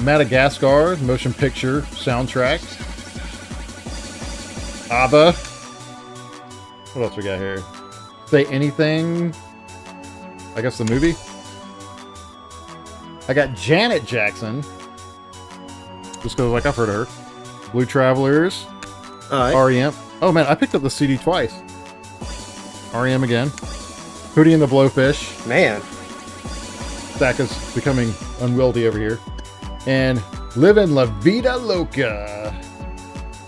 Madagascar, motion picture soundtrack. ABBA. What else we got here? Say Anything. I guess the movie. I got Janet Jackson. Just because like I've heard of her. Blue Travelers. All right. REM. Oh man, I picked up the CD twice. REM again. Hootie and the Blowfish. Man. Stack is becoming unwieldy over here. And Livin' La Vida Loca.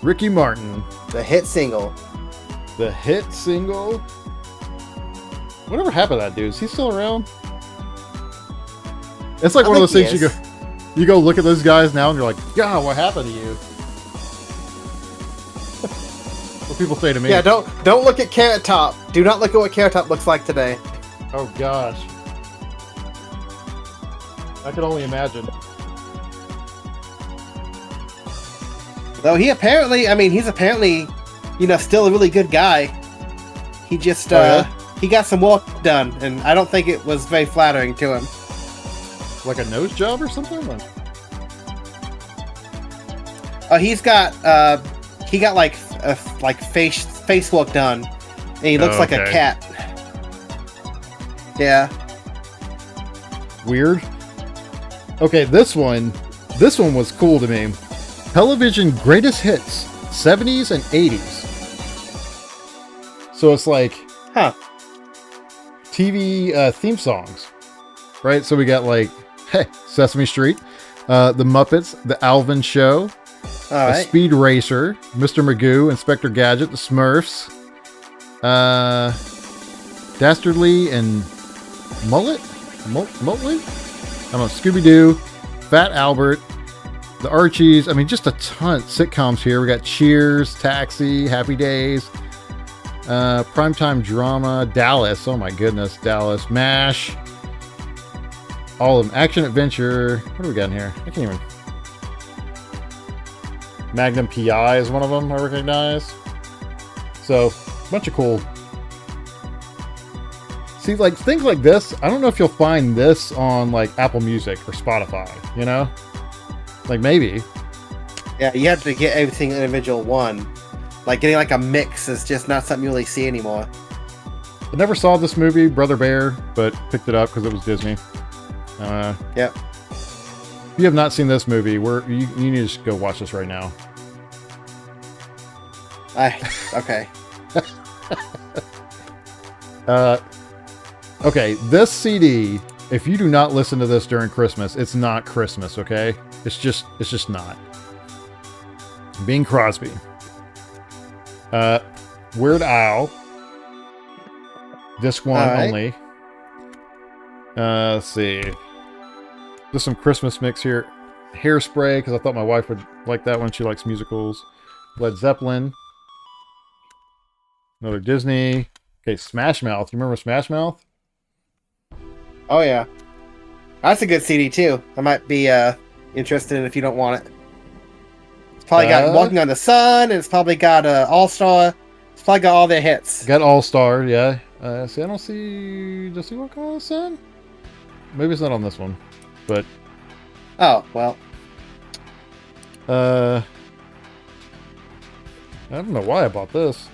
Ricky Martin. The hit single. The hit single. Whatever happened to that dude? Is he still around? It's like I one of think those things he you go look at those guys now and you're like, yeah, what happened to you? What people say to me. Yeah, don't look at Carrot Top. Do not look at what Carrot Top looks like today. Oh gosh. I can only imagine. Though he's apparently, still a really good guy. He just, he got some work done, and I don't think it was very flattering to him. Like a nose job or something? He got like face work done, and he looks like a cat. Yeah. Weird. Okay, this one was cool to me. Television greatest hits, 70s and 80s. So it's like, TV theme songs, right? So we got like, Sesame Street, The Muppets, The Alvin Show, The Speed Racer, Mr. Magoo, Inspector Gadget, The Smurfs, Dastardly and Mullet? Mullet? I don't know, Scooby-Doo, Fat Albert, The Archies. I mean, just a ton of sitcoms here. We got Cheers, Taxi, Happy Days, Primetime Drama, Dallas. Oh my goodness, Dallas. MASH. All of them. Action Adventure. What do we got in here? I can't even. Magnum PI is one of them I recognize. So, a bunch of cool. See, like, things like this, I don't know if you'll find this on, like, Apple Music or Spotify, you know? Like, maybe. Yeah, you have to get everything individual one. Like, getting, like, a mix is just not something you really see anymore. I never saw this movie, Brother Bear, but picked it up because it was Disney. Yep. If you have not seen this movie, you need to just go watch this right now. Okay. Okay, this CD, if you do not listen to this during Christmas, it's not Christmas, okay? It's just not. Bing Crosby. Weird Al. Disc 1 only. Let's see. There's some Christmas mix here. Hairspray, because I thought my wife would like that one. She likes musicals. Led Zeppelin. Another Disney. Okay, Smash Mouth. You remember Smash Mouth? Oh, yeah. That's a good CD, too. I might be interested in if you don't want it. It's probably got Walking on the Sun, and it's probably got All-Star. It's probably got all their hits. Got All-Star, yeah. See, I don't see... Does he Walk on the Sun? Maybe it's not on this one, but... Oh, well. I don't know why I bought this.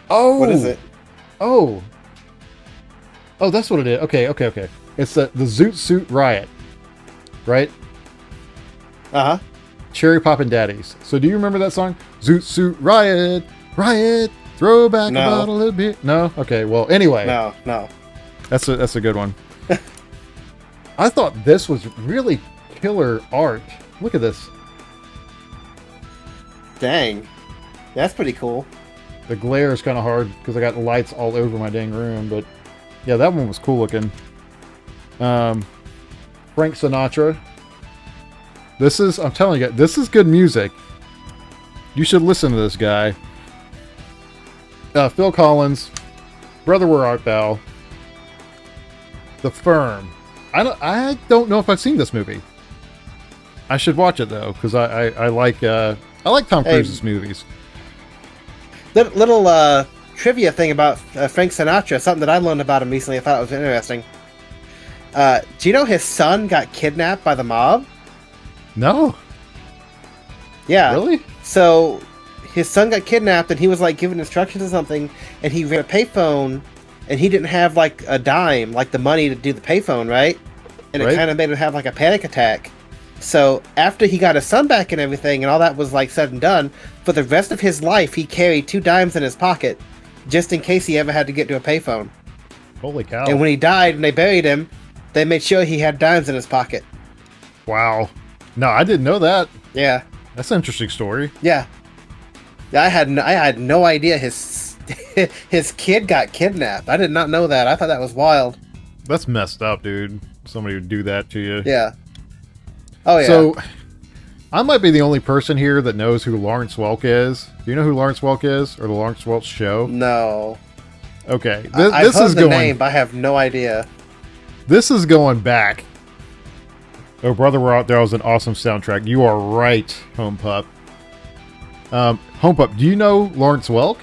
Oh! What is it? Oh, that's what it is. Okay. It's the Zoot Suit Riot, right? Uh-huh. Cherry Poppin' Daddies. So do you remember that song? Zoot Suit Riot, Riot, throw back a bottle of beer. No? Okay, well, anyway. No. That's a good one. I thought this was really killer art. Look at this. Dang. That's pretty cool. The glare is kind of hard because I got lights all over my dang room, but yeah, that one was cool looking. Frank Sinatra. I'm telling you, this is good music. You should listen to this guy. Phil Collins, Brother Where Art Thou, The Firm. I don't know if I've seen this movie. I should watch it though, because I like Tom Cruise's movies. Little trivia thing about Frank Sinatra, something that I learned about him recently. I thought it was interesting. Do you know his son got kidnapped by the mob? No. Yeah. Really? So his son got kidnapped, and he was like given instructions or something, and he ran a payphone, and he didn't have like a dime, like the money to do the payphone, right? And it kind of made him have like a panic attack. So after he got his son back and everything, and all that was like said and done, for the rest of his life, he carried 2 dimes in his pocket, just in case he ever had to get to a payphone. Holy cow! And when he died and they buried him, they made sure he had dimes in his pocket. Wow! No, I didn't know that. Yeah, that's an interesting story. Yeah, I had no idea his his kid got kidnapped. I did not know that. I thought that was wild. That's messed up, dude. Somebody would do that to you. Yeah. Oh yeah. So, I might be the only person here that knows who Lawrence Welk is. Do you know who Lawrence Welk is, or the Lawrence Welk Show? No. Okay, I've heard the name, but I have no idea. This is going back. Oh, Brother, We're Out There was an awesome soundtrack. You are right, Home Pup. Home Pup, do you know Lawrence Welk?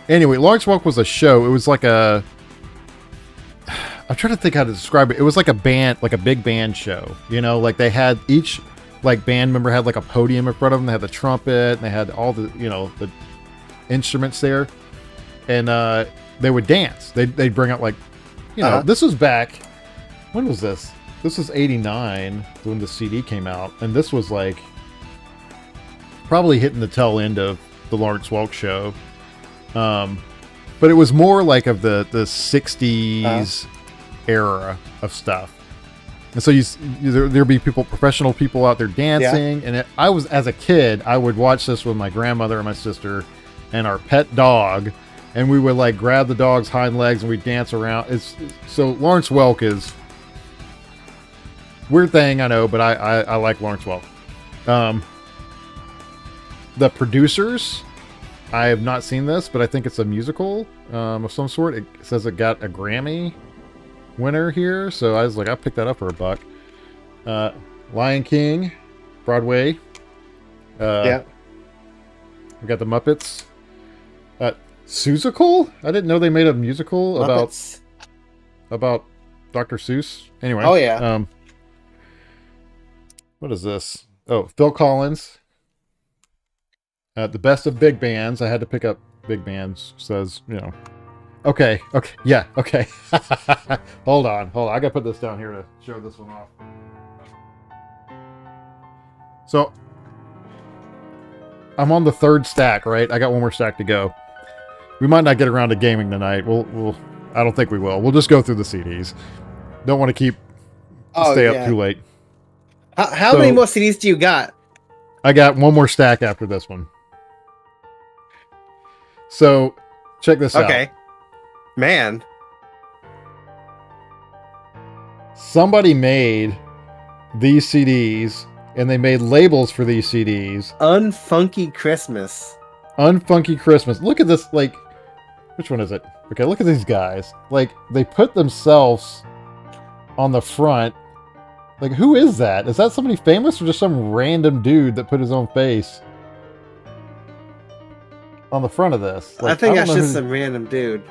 Anyway, Lawrence Welk was a show. It was like a... I'm trying to think how to describe it. It was like a band, like a big band show. You know, like they had each like band member had like a podium in front of them. They had the trumpet, and they had all the, you know, the instruments there, and they would dance. They'd bring out like, you know, this was back. When was this? This was '89 when the CD came out, and this was like probably hitting the tail end of the Lawrence Welk Show. But it was more like of the 60s era of stuff. And so there'd be professional people out there dancing. Yeah. And I was, as a kid, I would watch this with my grandmother and my sister and our pet dog. And we would like grab the dog's hind legs and we'd dance around. So Lawrence Welk is weird thing, I know, but I like Lawrence Welk. The producers, I have not seen this, but I think it's a musical of some sort. It says it got a Grammy winner here, so I was like, I'll pick that up for $1. Lion King, Broadway. Yeah. We got the Muppets. Seussical? I didn't know they made a musical about Dr. Seuss. Anyway. Oh yeah. What is this? Oh, Phil Collins. The Best of Big Bands. I had to pick up Big Bands. Says, you know. Okay. Yeah, okay. Hold on. I gotta put this down here to show this one off. So, I'm on the third stack, right? I got one more stack to go. We might not get around to gaming tonight. I don't think we will. We'll just go through the CDs. Don't want to stay up too late. How many more CDs do you got? I got one more stack after this one. So, check this out. Okay. Man. Somebody made these CDs, and they made labels for these CDs. Unfunky Christmas. Unfunky Christmas. Look at this, like... Which one is it? Okay, look at these guys. Like, they put themselves on the front. Like, who is that? Is that somebody famous or just some random dude that put his own face on the front of this? Like, I think that's just some random dude.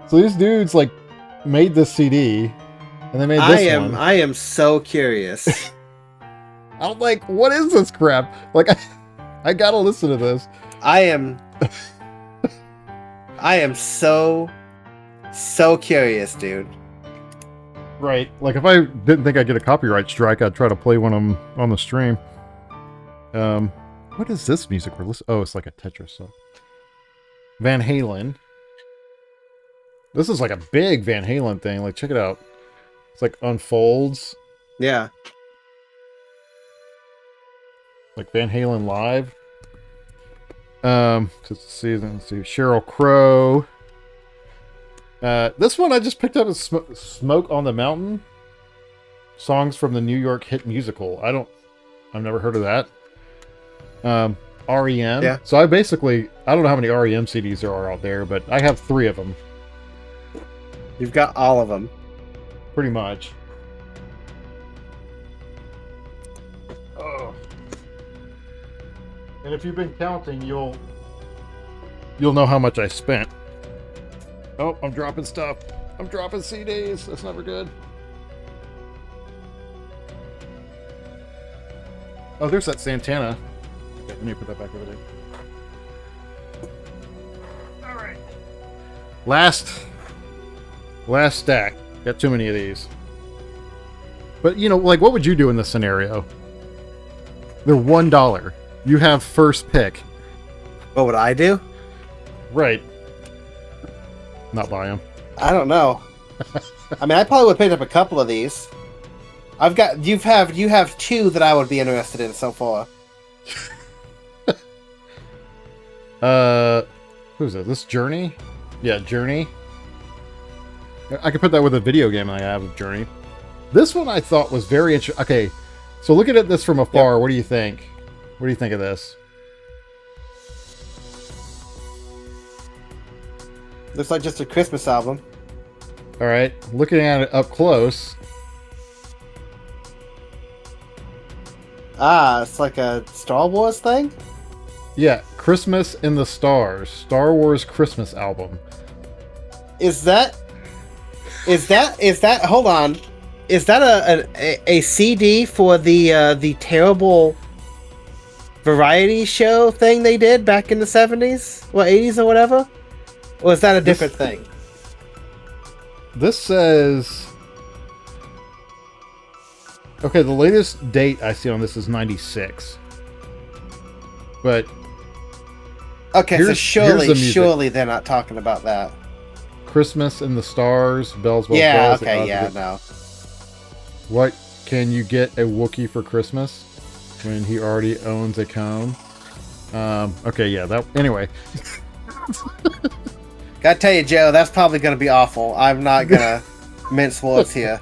So these dudes, like, made this CD, and they made this one. I am so curious. I'm like, what is this crap? Like, I gotta listen to this. I am so curious, dude. Right. Like, if I didn't think I'd get a copyright strike, I'd try to play one on the stream. What is this music we're listening? Oh, it's like a Tetris song. Van Halen. This is like a big Van Halen thing. Like, check it out. It's like unfolds. Yeah. Like Van Halen live. Let's see. Sheryl Crow. This one I just picked up as Smoke on the Mountain. Songs from the New York hit musical. I've never heard of that. REM. Yeah. So I don't know how many REM CDs there are out there, but I have 3 of them. You've got all of them. Pretty much. Oh. And if you've been counting, you'll know how much I spent. Oh, I'm dropping stuff. I'm dropping CDs. That's never good. Oh, there's that Santana. Okay, let me put that back over there. All right. Last stack. Got too many of these. But, you know, like, what would you do in this scenario? They're $1. You have first pick. What would I do? Right. Not buy them. I don't know. I mean, I probably would pick up a couple of these. You have 2 that I would be interested in so far. Who's it? This Journey? Yeah, Journey. I could put that with a video game I have of Journey. This one I thought was very interesting. Okay, so looking at this from afar, What do you think? What do you think of this? Looks like just a Christmas album. All right, looking at it up close. Ah, it's like a Star Wars thing? Yeah, Christmas in the Stars. Star Wars Christmas album. Is that hold on. Is that a CD for the terrible variety show thing they did back in the 70s or 80s or whatever? Or is that a different thing? This says... Okay, the latest date I see on this is 96. But... Okay, so surely they're not talking about that. Christmas in the Stars, Bells, Bells, yeah, Bells. Okay, yeah, no. What can you get a Wookiee for Christmas when he already owns a comb? Okay, yeah, that... Anyway. Gotta tell you, Joe, that's probably gonna be awful. I'm not gonna mince words here.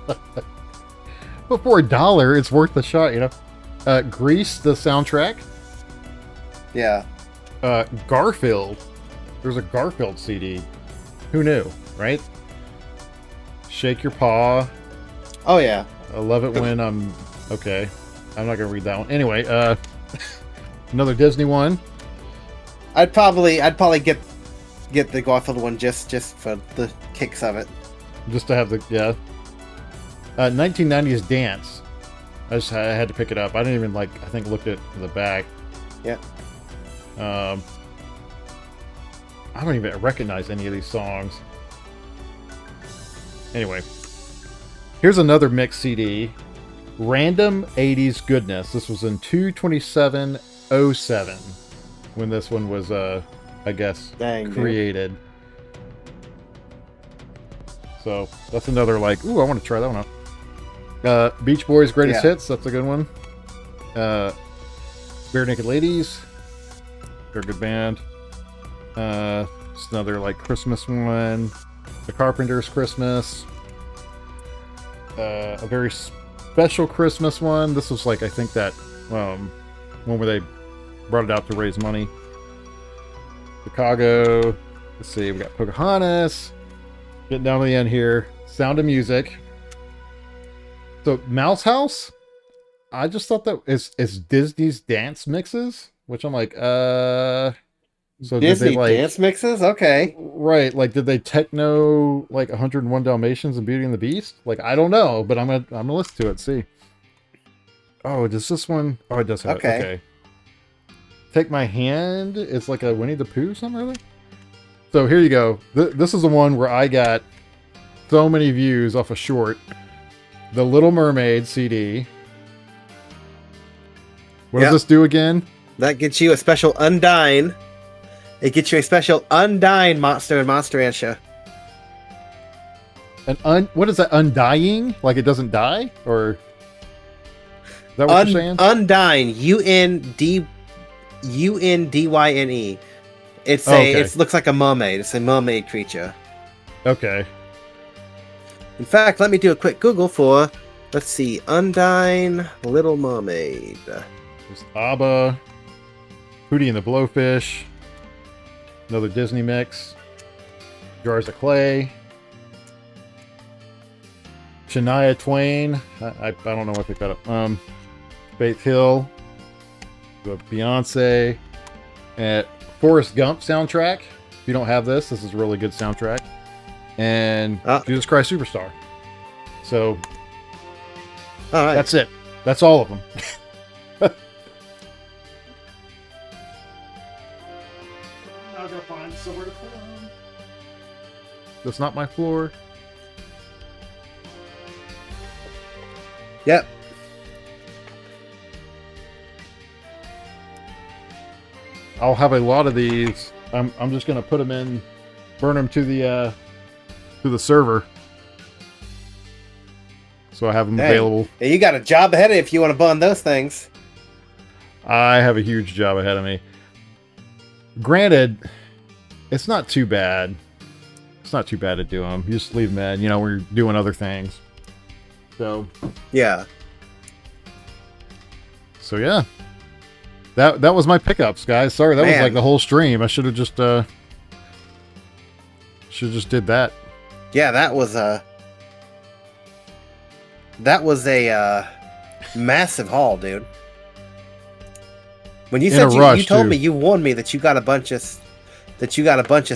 But for $1, it's worth the shot, you know? Grease, the soundtrack. Yeah. Garfield. There's a Garfield CD. Who knew, right? Shake Your Paw. Oh, yeah. I love it when I'm... Okay. I'm not going to read that one. Anyway, another Disney one. I'd probably get the Garfield one just for the kicks of it. Just to have the... Yeah. 1990s Dance. I had to pick it up. I didn't even, I think looked at the back. Yeah. I don't even recognize any of these songs. Anyway. Here's another mix CD. Random 80s Goodness. This was in 2/27/07 when this one was, I guess, created. Dude. So, that's another, ooh, I want to try that one out. Beach Boys Greatest Hits. That's a good one. Bare Naked Ladies. They're a good band. Just another, Christmas one. The Carpenters' Christmas. A very special Christmas one. This was, I think that one where they brought it out to raise money. Chicago. Let's see. We got Pocahontas. Getting down to the end here. Sound of Music. So, Mouse House, I just thought that is Disney's dance mixes, which I'm like, so Disney did they dance mixes? Okay. Right, did they techno 101 Dalmatians and Beauty and the Beast? I don't know, but I'm gonna listen to it, see. Oh, does this one? Oh, it does have okay. Take My Hand. It's like a Winnie the Pooh something, really? So here you go. This is the one where I got so many views off a short. The Little Mermaid CD. What does this do again? That gets you a special Undyne. It gets you a special Undyne monster and Monster Rancher. What is that? Undying? It doesn't die? Or is that what you're saying? Undyne. UNDYNE. It looks like a mermaid. It's a mermaid creature. Okay. In fact, let me do a quick Google for, let's see, Undyne Little Mermaid. There's ABBA, Hootie and the Blowfish, another Disney mix, Jars of Clay, Shania Twain, I don't know what they got up, Faith Hill, Beyonce, and Forrest Gump soundtrack. If you don't have this is a really good soundtrack. And Jesus Christ Superstar. So, all right. That's it. That's all of them. Now I gotta find somewhere to put them. That's not my floor. Yep. I'll have a lot of these. I'm just gonna put them in, burn them to the server, so I have them available. Yeah, you got a job ahead of you if you want to burn those things. I have a huge job ahead of me. Granted, it's not too bad. It's not too bad to do them. You just leave them in, you know, we're doing other things. So Yeah. So yeah. That was my pickups, guys. Sorry, that was like the whole stream. I should have just did that. Yeah, that was a massive haul, dude. When you said you told me, you warned me that you got a bunch of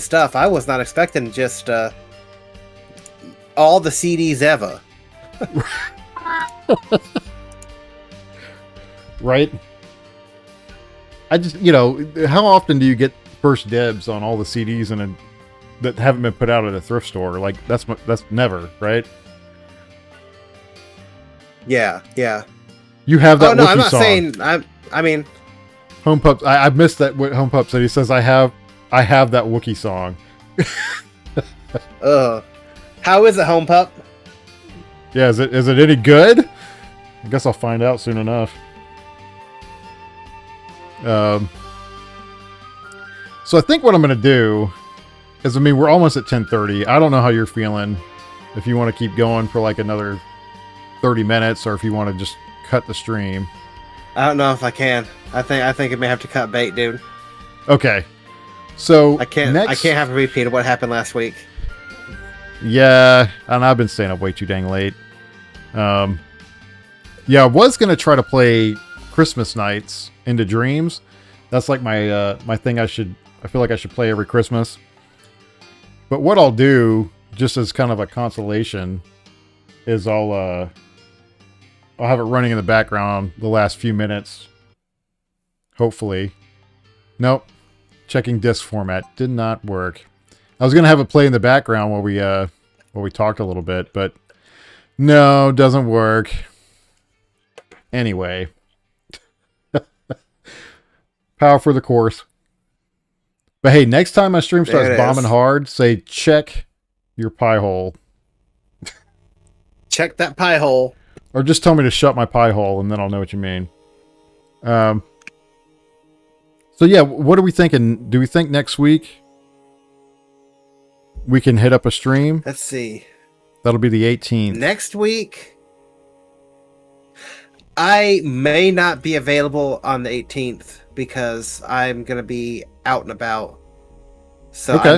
stuff. I was not expecting just all the CDs ever. Right? I just, you know, how often do you get first dibs on all the CDs that haven't been put out at a thrift store? Like that's never, right? Yeah. You have that. Oh no, Wookiee I'm not song. saying. I mean, Home Pup. I missed that. What Home Pup said. He says, I have that Wookiee song. How is it, Home Pup? Yeah, is it any good? I guess I'll find out soon enough. So I think what I'm going to do is, I mean, we're almost at 10:30. I don't know how you're feeling. If you want to keep going for like another 30 minutes, or if you want to just cut the stream. I don't know if I can. I think I may have to cut bait, dude. Okay. So I can't have a repeat of what happened last week. Yeah, and I've been staying up way too dang late. Yeah, I was gonna try to play Christmas Nights into Dreams. That's like my my thing. I feel like I should play every Christmas. But what I'll do, just as kind of a consolation, is I'll have it running in the background the last few minutes. Hopefully. Nope. Checking disk format did not work. I was gonna have it play in the background while we talked a little bit, but no, doesn't work. Anyway. Power for the course. But hey, next time my stream starts bombing hard, say check your pie hole. Check that pie hole. Or just tell me to shut my pie hole, and then I'll know what you mean. So yeah, what are we thinking? Do we think next week we can hit up a stream? Let's see. That'll be the 18th. Next week, I may not be available on the 18th because I'm gonna be out and about. So okay.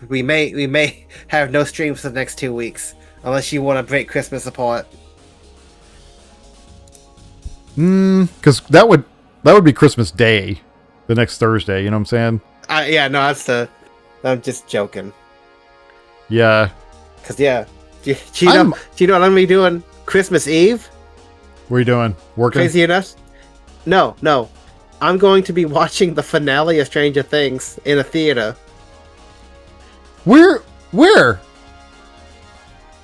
We may have no streams for the next 2 weeks unless you want to break Christmas apart. Because that would be Christmas Day, the next Thursday. You know what I'm saying? Yeah, no, I'm just joking. Yeah. Cause yeah, do you know what I'm gonna be doing Christmas Eve? What are you doing? Working? Crazy enough? No. I'm going to be watching the finale of Stranger Things in a theater. Where?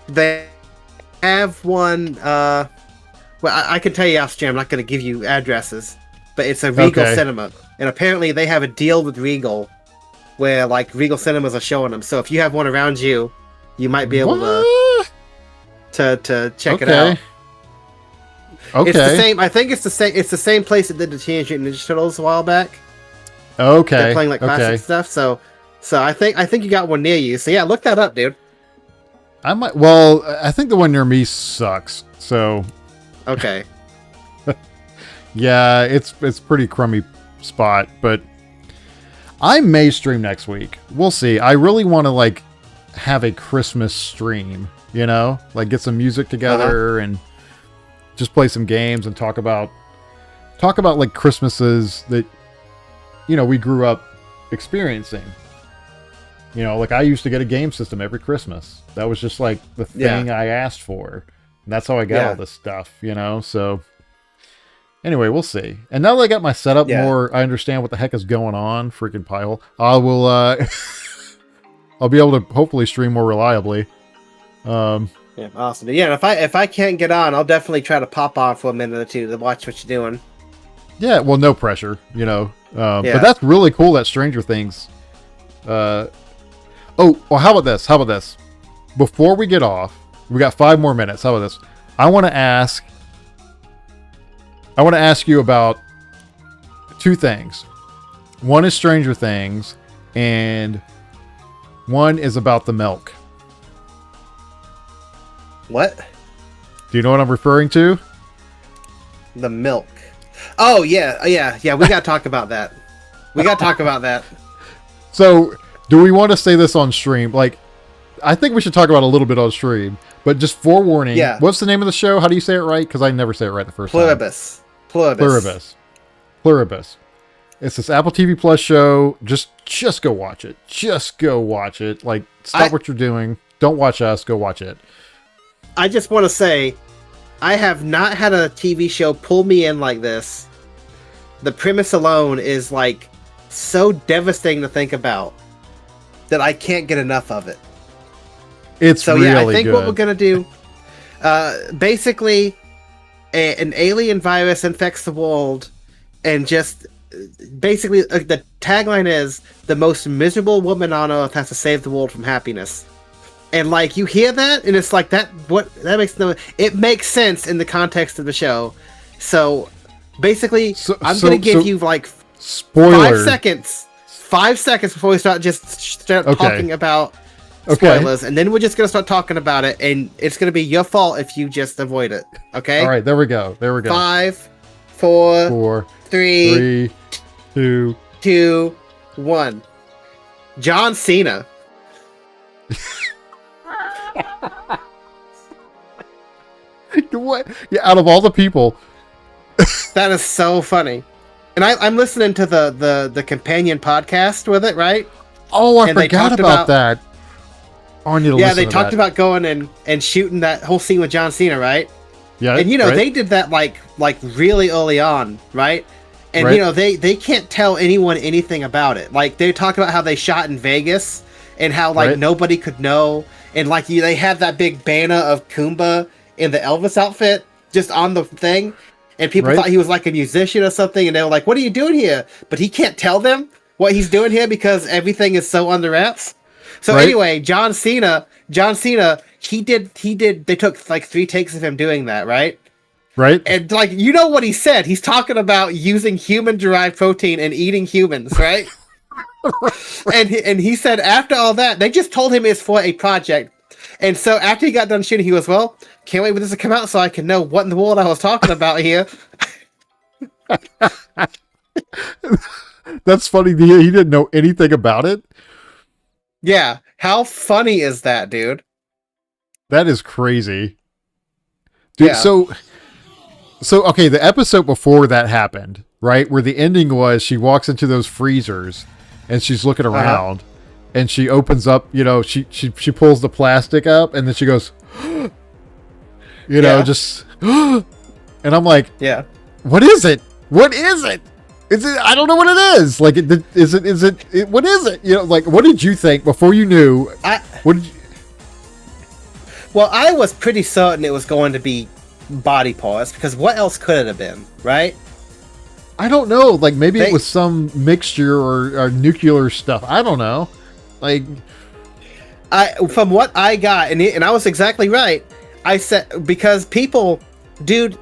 They have one. Well, I can tell you off stream. I'm not going to give you addresses, but it's a Regal Cinema, and apparently they have a deal with Regal, where like Regal Cinemas are showing them. So if you have one around you, you might be able to check it out. Okay. It's the same. I think it's the same. It's the same place that did the Teenage Mutant Ninja Turtles a while back. Okay. They're playing like classic stuff. So I think you got one near you. So yeah, look that up, dude. I might. Well, I think the one near me sucks. So. Okay. Yeah, it's pretty crummy spot, but I may stream next week. We'll see. I really want to like have a Christmas stream, you know, like get some music together and just play some games and talk about like Christmases that, you know, we grew up experiencing. You know, like I used to get a game system every Christmas. That was just like the thing I asked for. And that's how I got all this stuff, you know? So anyway, we'll see. And now that I got my setup more, I understand what the heck is going on. Freaking pile. I will, I'll be able to hopefully stream more reliably. Yeah, awesome. Yeah, if I can't get on, I'll definitely try to pop on for a minute or two to watch what you're doing. Yeah, well, no pressure, you know. But that's really cool, that Stranger Things. Oh, well, how about this? Before we get off, we got 5 more minutes. How about this? I want to ask you about 2 things. One is Stranger Things, and one is about the milk. What? Do you know what I'm referring to? The milk. Oh, yeah. We got to talk about that. So, do we want to say this on stream? Like, I think we should talk about it a little bit on stream. But just forewarning, what's the name of the show? How do you say it right? Because I never say it right the first time. Pluribus. It's this Apple TV Plus show. Just go watch it. Just go watch it. Like, stop what you're doing. Don't watch us. Go watch it. I just want to say, I have not had a TV show pull me in like this. The premise alone is like so devastating to think about that I can't get enough of it. It's so really I think good. What we're gonna do, basically, an alien virus infects the world, and just basically the tagline is the most miserable woman on earth has to save the world from happiness. And like you hear that, and it's like that. What that makes no. It makes sense in the context of the show. So basically, I'm gonna give you like spoilers. 5 seconds before we start talking about spoilers, and then we're just gonna start talking about it, and it's gonna be your fault if you just avoid it. Okay. All right. There we go. 5, 4, 3, 2, 1. John Cena. What? Yeah, out of all the people. That is so funny. And I'm listening to the companion podcast with it, right? Oh, I forgot about that. Oh, I need to listen they to talked that. about going and shooting that whole scene with John Cena, right? Yeah. And they did that like really early on, right? And they can't tell anyone anything about it. Like they talk about how they shot in Vegas and how like nobody could know, and like they had that big banner of Kumba in the Elvis outfit just on the thing, and people thought he was like a musician or something, and they were like, "What are you doing here?" But he can't tell them what he's doing here because everything is so under wraps. So anyway, John Cena, he did. They took like 3 takes of him doing that, right? Right. And like what he said, he's talking about using human-derived protein and eating humans, right? and he said after all that, they just told him it's for a project. And so after he got done shooting, he was, well, can't wait for this to come out so I can know what in the world I was talking about here. That's funny. He didn't know anything about it. Yeah. How funny is that, dude? That is crazy. Dude, yeah. So okay, the episode before that happened, right? Where the ending was she walks into those freezers and she's looking around and she opens up, she pulls the plastic up and then she goes, just, and I'm like, yeah, what is it? What is it? Is it? I don't know what it is. Like, is it? What is it? Like, what did you think before you knew? What did you? Well, I was pretty certain it was going to be body parts because what else could it have been, right? I don't know. Like maybe it was some mixture or nuclear stuff. I don't know. Like, from what I got, and I was exactly right. I said because people, dude,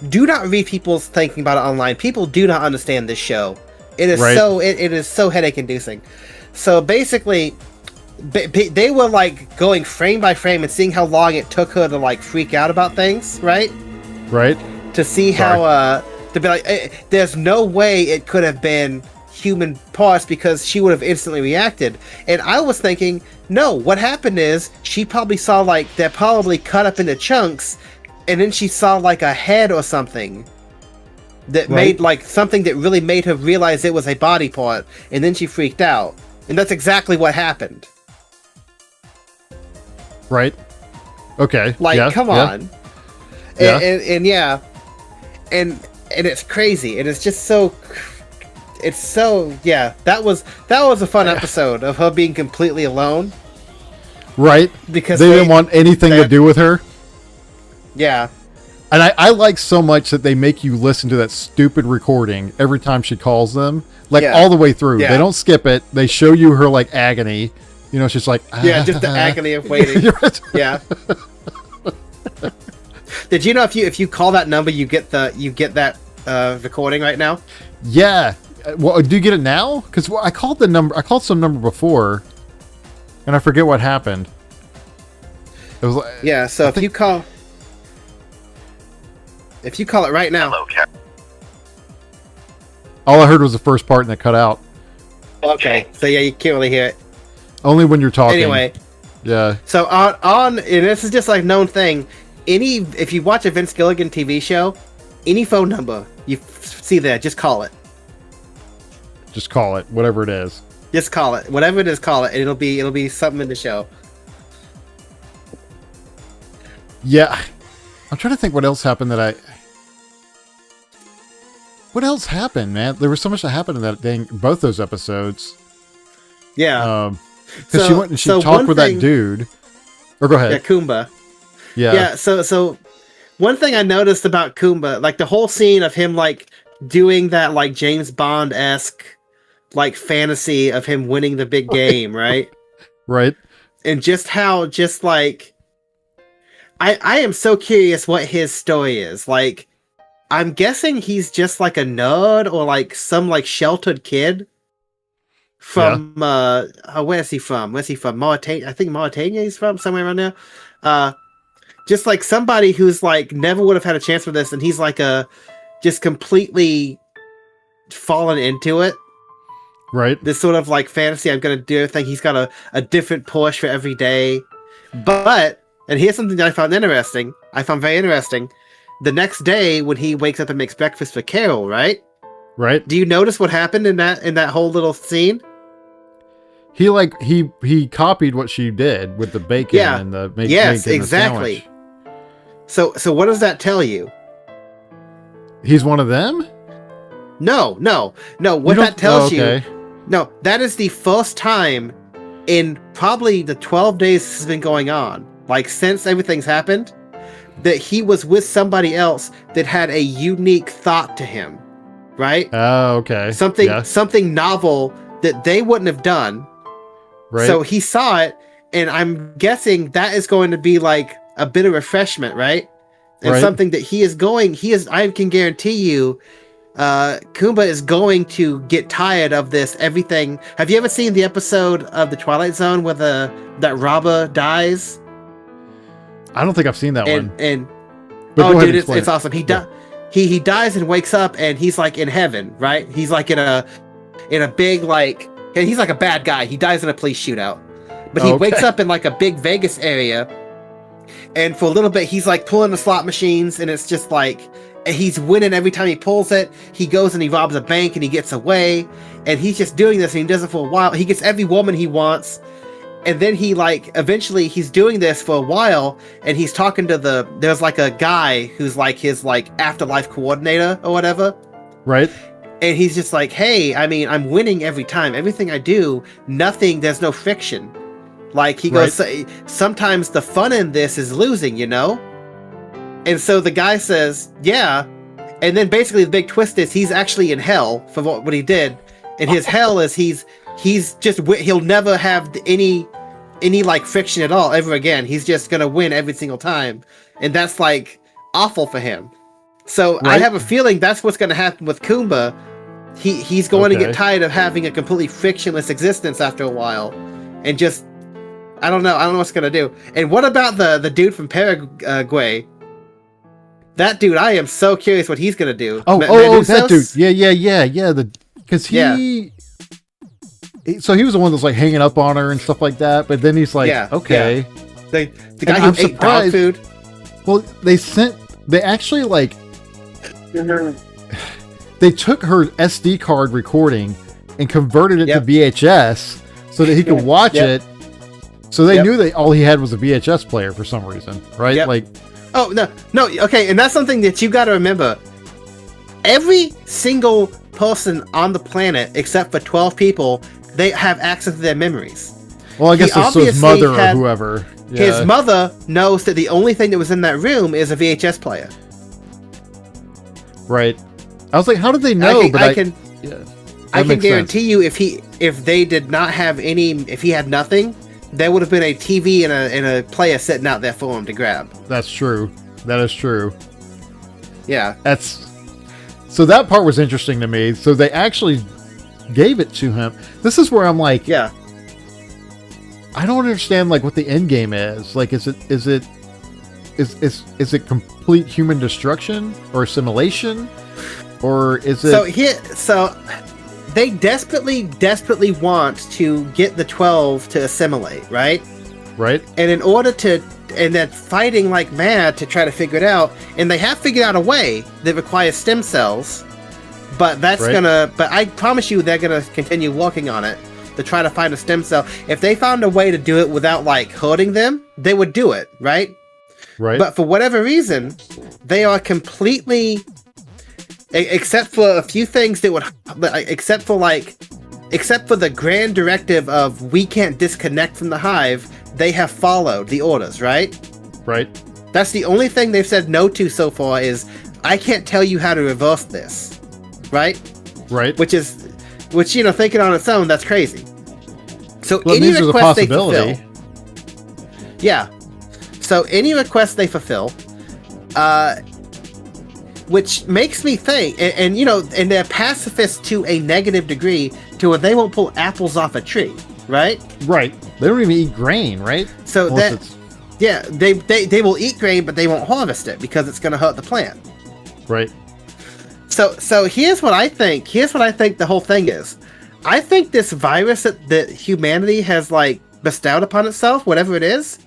do not read people's thinking about it online. People do not understand this show. It is it is so headache inducing. So basically, they were like going frame by frame and seeing how long it took her to like freak out about things, right? Right. To see how to be like, there's no way it could have been human parts because she would have instantly reacted. And I was thinking, no, what happened is she probably saw like they're probably cut up into chunks, and then she saw like a head or something that made like something that really made her realize it was a body part, and then she freaked out. And that's exactly what happened. Right. Okay. Like, come on. Yeah. And it's crazy, and it's just so. It's so That was a fun episode of her being completely alone. Right. Because they didn't want anything to do with her. Yeah. And I like so much that they make you listen to that stupid recording every time she calls them, like all the way through. Yeah. They don't skip it. They show you her like agony. She's like, just the agony of waiting. Yeah. Did you know if you call that number, you get that recording right now? Yeah. Well, do you get it now? Because I called the number. I called some number before, and I forget what happened. It was like, yeah. So if you call it right now. Hello, Cat. all I heard was the first part and it cut out. Okay, so yeah, you can't really hear it. Only when you're talking. Anyway, yeah. So on, and this is just like known thing. If you watch a Vince Gilligan TV show, any phone number you see there, just call it. Just call it whatever it is. Just call it whatever it is. Call it, and it'll be something in the show. Yeah, I'm trying to think what else happened What else happened, man? There was so much that happened in that dang both those episodes. Yeah. Because she went and she talked with that dude. Or go ahead. Yeah, Kumba. Yeah. Yeah. So one thing I noticed about Kumba, like the whole scene of him like doing that like James Bond-esque like fantasy of him winning the big game, right? Right. And just like I am so curious what his story is. Like, I'm guessing he's just like a nerd or like some like sheltered kid from where is he from? Where's he from? Mauritania? I think Mauritania he's from, somewhere around there. Just like somebody who's like never would have had a chance for this, and he's like just completely fallen into it. Right. This sort of like fantasy, I'm gonna do everything. He's got a different Porsche for every day. But, and here's something that I found very interesting. The next day when he wakes up and makes breakfast for Carol, right? Right. Do you notice what happened in that whole little scene? He copied what she did with the bacon and the yes, making exactly. The sandwich. So what does that tell you? He's one of them? No. What that tells you? No, that is the first time in probably the 12 days this has been going on, like since everything's happened, that he was with somebody else that had a unique thought to him, right? Oh, okay. Something novel that they wouldn't have done. Right. So he saw it, and I'm guessing that is going to be like a bit of refreshment, right? And something that I can guarantee you, Kumba is going to get tired of this everything. Have you ever seen the episode of The Twilight Zone where that robber dies? I don't think I've seen that one. Oh, dude, it's awesome. He dies and wakes up, and he's like in heaven, right? He's like in a big like, he's like a bad guy. He dies in a police shootout, but he wakes up in like a big Vegas area, and for a little bit he's like pulling the slot machines, and it's just like he's winning every time he pulls it. He goes and he robs a bank and he gets away, and he's just doing this, and he does it for a while. He gets every woman he wants. And then he like eventually he's doing this for a while, and he's talking to there's like a guy who's like his like afterlife coordinator or whatever. Right. And he's just like, hey, I mean, I'm winning every time. Everything I do, there's no friction. Like he goes, sometimes the fun in this is losing, you know? And so the guy says, yeah. And then basically the big twist is he's actually in hell for what he did. And his hell is he'll never have any like friction at all ever again. He's just gonna win every single time, and that's like awful for him. So I have a feeling that's what's gonna happen with Kumba. He's going to get tired of having a completely frictionless existence after a while, and just I don't know what's gonna do. And what about the dude from Paraguay? That dude, I am so curious what he's gonna do. That dude. Yeah. Because he. So he was the one that was like hanging up on her and stuff like that, but then he's like, okay. Yeah. The guy who ate dog food. Well, they actually like, they took her SD card recording and converted it to VHS so that he could watch it. So they knew that all he had was a VHS player for some reason, right? Yep. Like, oh no, okay, and that's something that you got to remember. Every single person on the planet, except for 12 people, they have access to their memories. Well, I guess it's his mother or whoever. Yeah. His mother knows that the only thing that was in that room is a VHS player. Right. I was like, how did they know? I can guarantee you, if they did not have if he had nothing, there would have been a TV and a player sitting out there for him to grab. That's true. That is true. Yeah. So that part was interesting to me. So they actually gave it to him. This is where I'm like, Yeah. I don't understand like what the end game is. Like, is it complete human destruction or assimilation, or is it? So they desperately want to get the 12 to assimilate, right? Right. And in order to, and they're fighting like mad to try to figure it out, and they have figured out a way that requires stem cells, but that's right. but I promise you they're gonna continue working on it to try to find a stem cell. If they found a way to do it without like hurting them, they would do it, right? Right. But for whatever reason, they are completely, except for a few things that would, except for the grand directive of we can't disconnect from the hive, they have followed the orders, right? Right. That's the only thing they've said no to so far is, I can't tell you how to reverse this, right? Right. Which, thinking on its own, that's crazy. So well, any request they fulfill, yeah. So any request they fulfill, which makes me think, and they're pacifists to a negative degree, to where they won't pull apples off a tree, right? Right. They don't even eat grain, right? So they will eat grain, but they won't harvest it because it's going to hurt the plant. Right. So here's what I think. Here's what I think the whole thing is. I think this virus that humanity has like bestowed upon itself, whatever it is,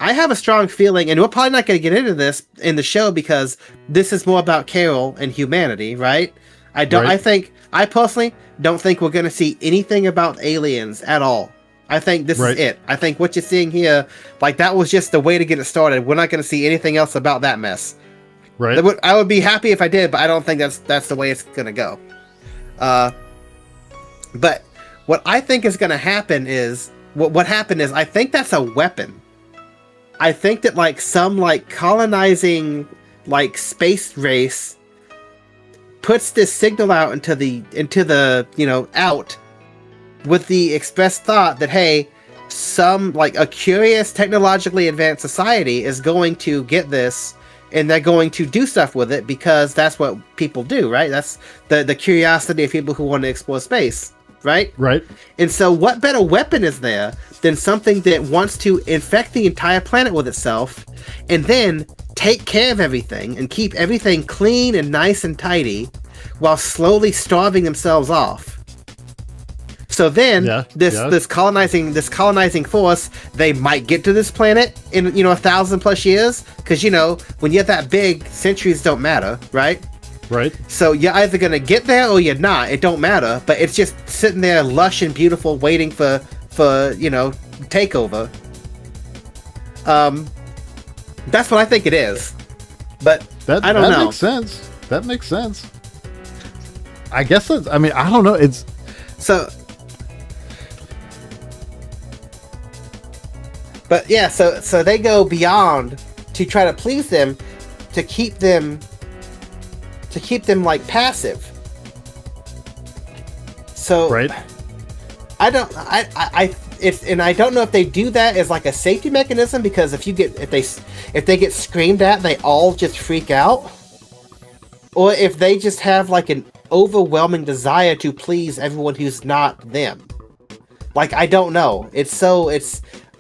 I have a strong feeling, and we're probably not going to get into this in the show because this is more about Carol and humanity, right? I personally don't think we're going to see anything about aliens at all. I think this is it. I think what you're seeing here, like that was just the way to get it started. We're not going to see anything else about that mess. Right. I would be happy if I did, but I don't think that's the way it's going to go. But what I think is going to happen is, what happened is, I think that's a weapon. I think that like some like colonizing like space race puts this signal out into the out with the express thought that, hey, some like a curious technologically advanced society is going to get this and they're going to do stuff with it because that's what people do, right? That's the curiosity of people who want to explore space. Right? Right. And so what better weapon is there than something that wants to infect the entire planet with itself and then take care of everything and keep everything clean and nice and tidy while slowly starving themselves off? So then this colonizing force, they might get to this planet in 1,000 plus years, because when you're that big, centuries don't matter, right? Right. So you're either going to get there or you're not. It don't matter. But it's just sitting there lush and beautiful waiting for takeover. That's what I think it is. But I don't know. That makes sense. That makes sense. I guess I don't know. It's so. But yeah, so they go beyond to try to please them, to keep them like passive. So right. I don't know if they do that as like a safety mechanism, because if they get screamed at, they all just freak out, or if they just have like an overwhelming desire to please everyone who's not them. Like, I don't know.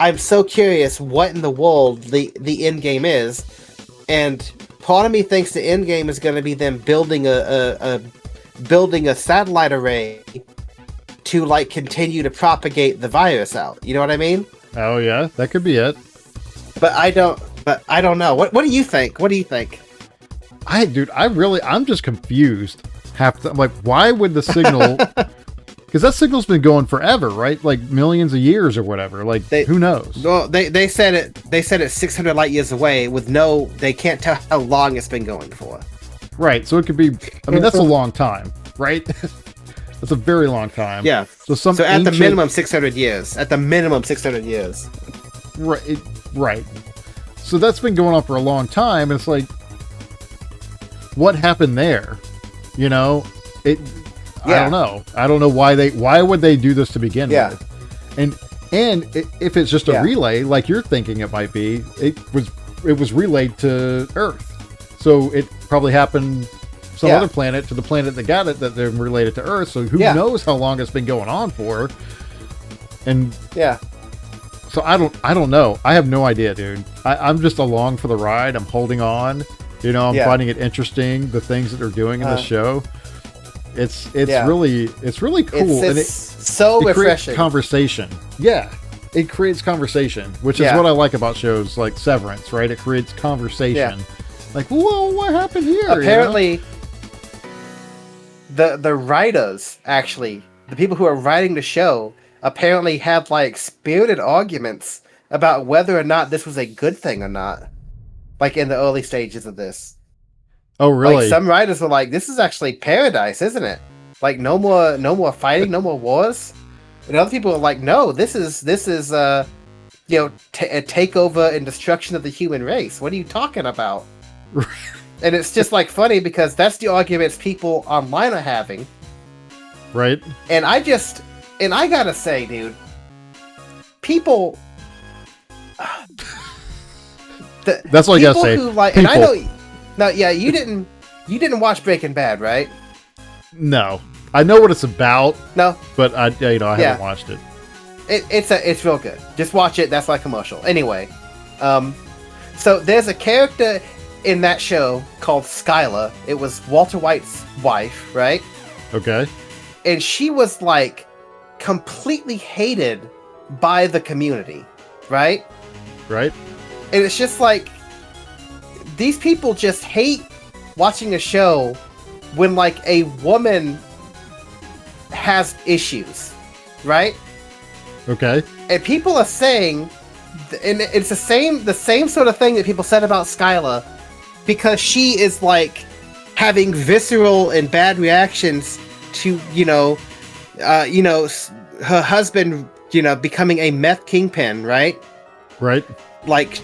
I'm so curious what in the world the end game is, and part of me thinks the end game is going to be them building a satellite array to like continue to propagate the virus out. You know what I mean? Oh yeah, that could be it. But I don't know. What do you think? What do you think? I'm just confused. I'm like, why would the signal? Because that signal's been going forever, right? Like millions of years or whatever. Like, who knows? Well, they said it. They said it's 600 light years away. They can't tell how long it's been going for. Right. So it could be. That's a long time, right? That's a very long time. Yeah. So at the minimum 600 years. At the minimum 600 years. Right. Right. So that's been going on for a long time, and it's like, what happened there? I don't know. I don't know why would they do this to begin with? And if it's just a relay, like you're thinking it might be, it was relayed to Earth. So it probably happened some other planet to the planet that got it, that they're related to Earth. So who knows how long it's been going on for? And so I don't know. I have no idea, dude. I'm just along for the ride. I'm holding on. You know, I'm finding it interesting, the things that they're doing in the show. It's really cool. It's so refreshing. Conversation. Yeah. It creates conversation, which is what I like about shows like Severance, right? It creates conversation. Yeah. Like, whoa, what happened here? Apparently, the writers, actually, the people who are writing the show, apparently had like spirited arguments about whether or not this was a good thing or not. Like in the early stages of this. Oh, really? Like some writers were like, "This is actually paradise, isn't it? Like no more fighting, no more wars." And other people are like, "No, this is a takeover and destruction of the human race. What are you talking about?" And it's just like funny because that's the arguments people online are having. Right. And I gotta say, dude, people. That's what I gotta say. Who like, and I know. No, yeah, you didn't watch Breaking Bad, right? No. I know what it's about. No, but I haven't watched it. It's real good. Just watch it. That's my commercial. Anyway, so there's a character in that show called Skylar. It was Walter White's wife, right? Okay. And she was like completely hated by the community, right? Right. And it's just like these people just hate watching a show when like a woman has issues, right? Okay. And people are saying, and it's the same sort of thing that people said about Skylar, because she is like having visceral and bad reactions to her husband becoming a meth kingpin, right? Right. Like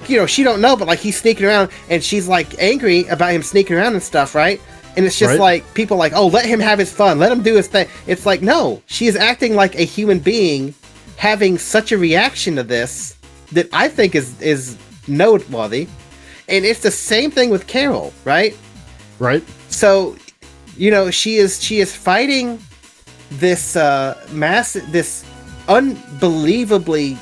she don't know, but like he's sneaking around, and she's like angry about him sneaking around and stuff, right? And it's just like people like, oh, let him have his fun, let him do his thing. It's like, no, she is acting like a human being, having such a reaction to this that I think is noteworthy. And it's the same thing with Carol, right? Right. So, she is fighting this this unbelievably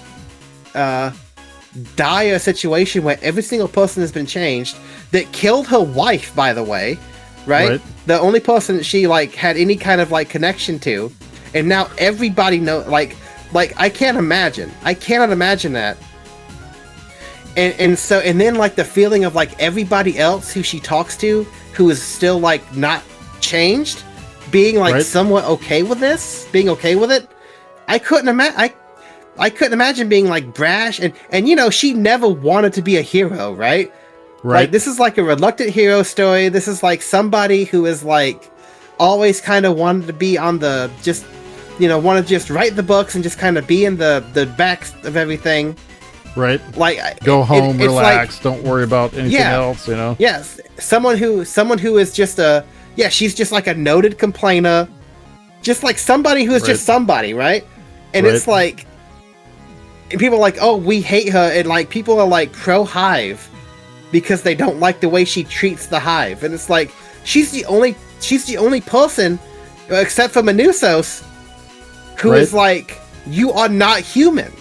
dire situation where every single person has been changed, that killed her wife, by the way, right? The only person that she like had any kind of like connection to, and now everybody know like I cannot imagine that. And then like the feeling of like everybody else who she talks to who is still like not changed, being like somewhat okay with this, being okay with it. I couldn't imagine being like brash and she never wanted to be a hero, right? Right. Like this is like a reluctant hero story. This is like somebody who is like always kind of wanted to be on the want to just write the books and just kind of be in the back of everything. Right. Like go home, relax, like, don't worry about anything else, Yes. Someone who is just she's just like a noted complainer. Just like somebody who is just somebody, right? And it's like, and people are like, oh, we hate her, and like people are like pro Hive because they don't like the way she treats the Hive. And it's like she's the only person except for Manusos who is like, you are not human.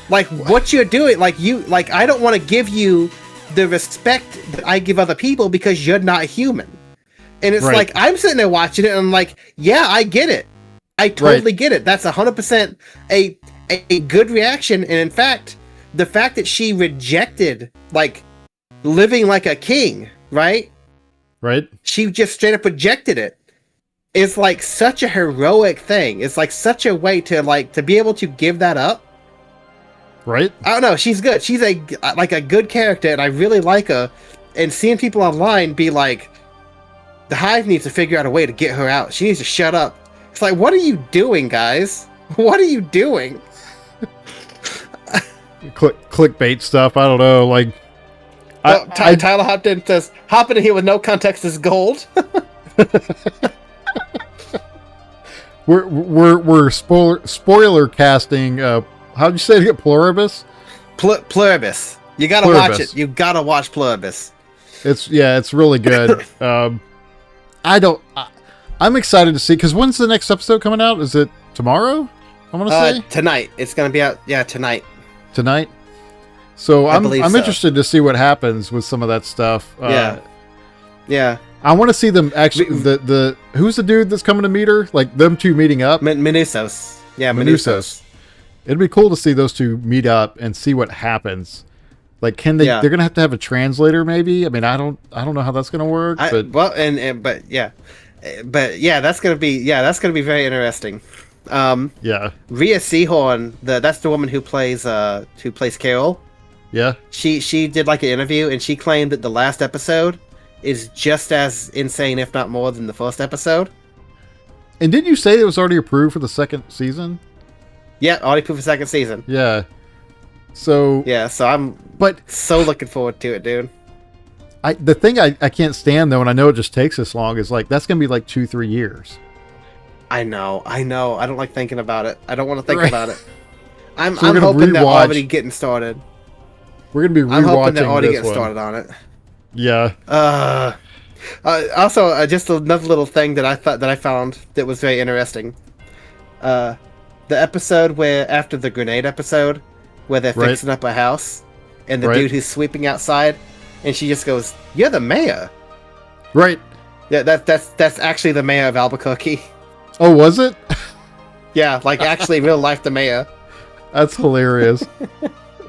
Like what you're doing, like I don't want to give you the respect that I give other people because you're not human. And it's like I'm sitting there watching it and I'm like, yeah, I get it. I totally get it. That's 100% a good reaction. And in fact, the fact that she rejected like living like a king, right? Right. She just straight up rejected it. It's like such a heroic thing. It's like such a way to be able to give that up. Right. I don't know. She's good. She's a good character, and I really like her. And seeing people online be like, the Hive needs to figure out a way to get her out. She needs to shut up. It's like, what are you doing, guys? What are you doing? Clickbait stuff. I don't know. Like, Tyler Hopton says, "Hopping in here with no context is gold." we're spoiler casting. How'd you say it? Pluribus? Pluribus. You gotta watch it. You gotta watch Pluribus. It's really good. I don't. I'm excited to see, because when's the next episode coming out? Is it tomorrow? I want to say tonight. It's gonna be out. Yeah, tonight. Tonight. So I'm so. interested to see what happens with some of that stuff. Yeah. I want to see them actually. The who's the dude that's coming to meet her? Like them two meeting up. Minusos. Yeah, Minusos. It'd be cool to see those two meet up and see what happens. Like, can they? Yeah. They're gonna have a translator, maybe. I mean, I don't know how that's gonna work. But yeah, that's gonna be very interesting. Yeah. Rhea Seehorn, that's the woman who plays Carol. Yeah. She did like an interview, and she claimed that the last episode is just as insane, if not more, than the first episode. And didn't you say it was already approved for the second season? Yeah, already approved for second season. Yeah. So I'm so looking forward to it, dude. The thing I can't stand, though, and I know it just takes this long, is like that's gonna be like 2-3 years. I know. I don't like thinking about it. I don't want to think about it. I'm hoping they're already getting started. We're gonna be rewatching. I'm hoping they're already getting started on it. Yeah. Also, just another little thing that I found that was very interesting. The episode after the grenade episode, where they're fixing up a house, and the dude who's sweeping outside, and she just goes, "You're the mayor." Right. Yeah, that's actually the mayor of Albuquerque. Oh, was it? Yeah, like actually real life the mayor. That's hilarious.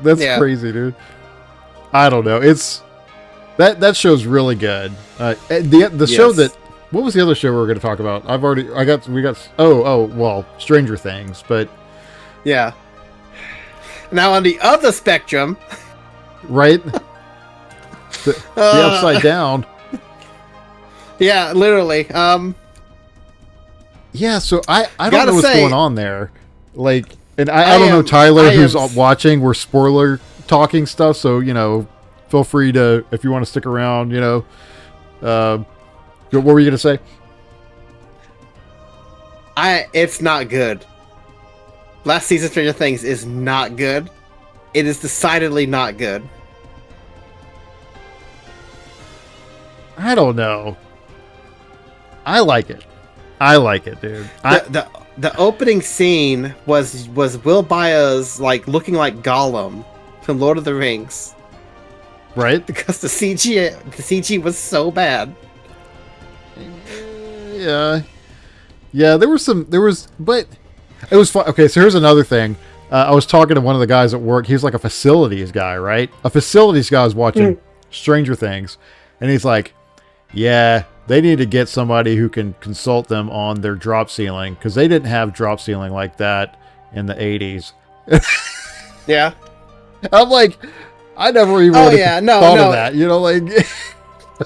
That's crazy, dude. I don't know. It's that show's really good. The show that, what was the other show we were going to talk about? Stranger Things, but yeah. Now on the other spectrum, right? The upside down. Yeah, literally. Yeah, so I don't know what's going on there. Like, and I don't know, Tyler, who's watching, we're spoiler talking stuff, so, feel free to, if you want to stick around, what were you going to say? It's not good. Last season Stranger Things is not good. It is decidedly not good. I don't know. I like it. I like it, dude. The opening scene was Will Byers like looking like Gollum from Lord of the Rings, right? Because the CG was so bad. Yeah. But it was fun. Okay, so here's another thing. I was talking to one of the guys at work. He's like a facilities guy, right? A facilities guy was watching Stranger Things, and he's like, "Yeah, they need to get somebody who can consult them on their drop ceiling, because they didn't have drop ceiling like that in the 80s. Yeah. I'm like, I never even thought of that. Like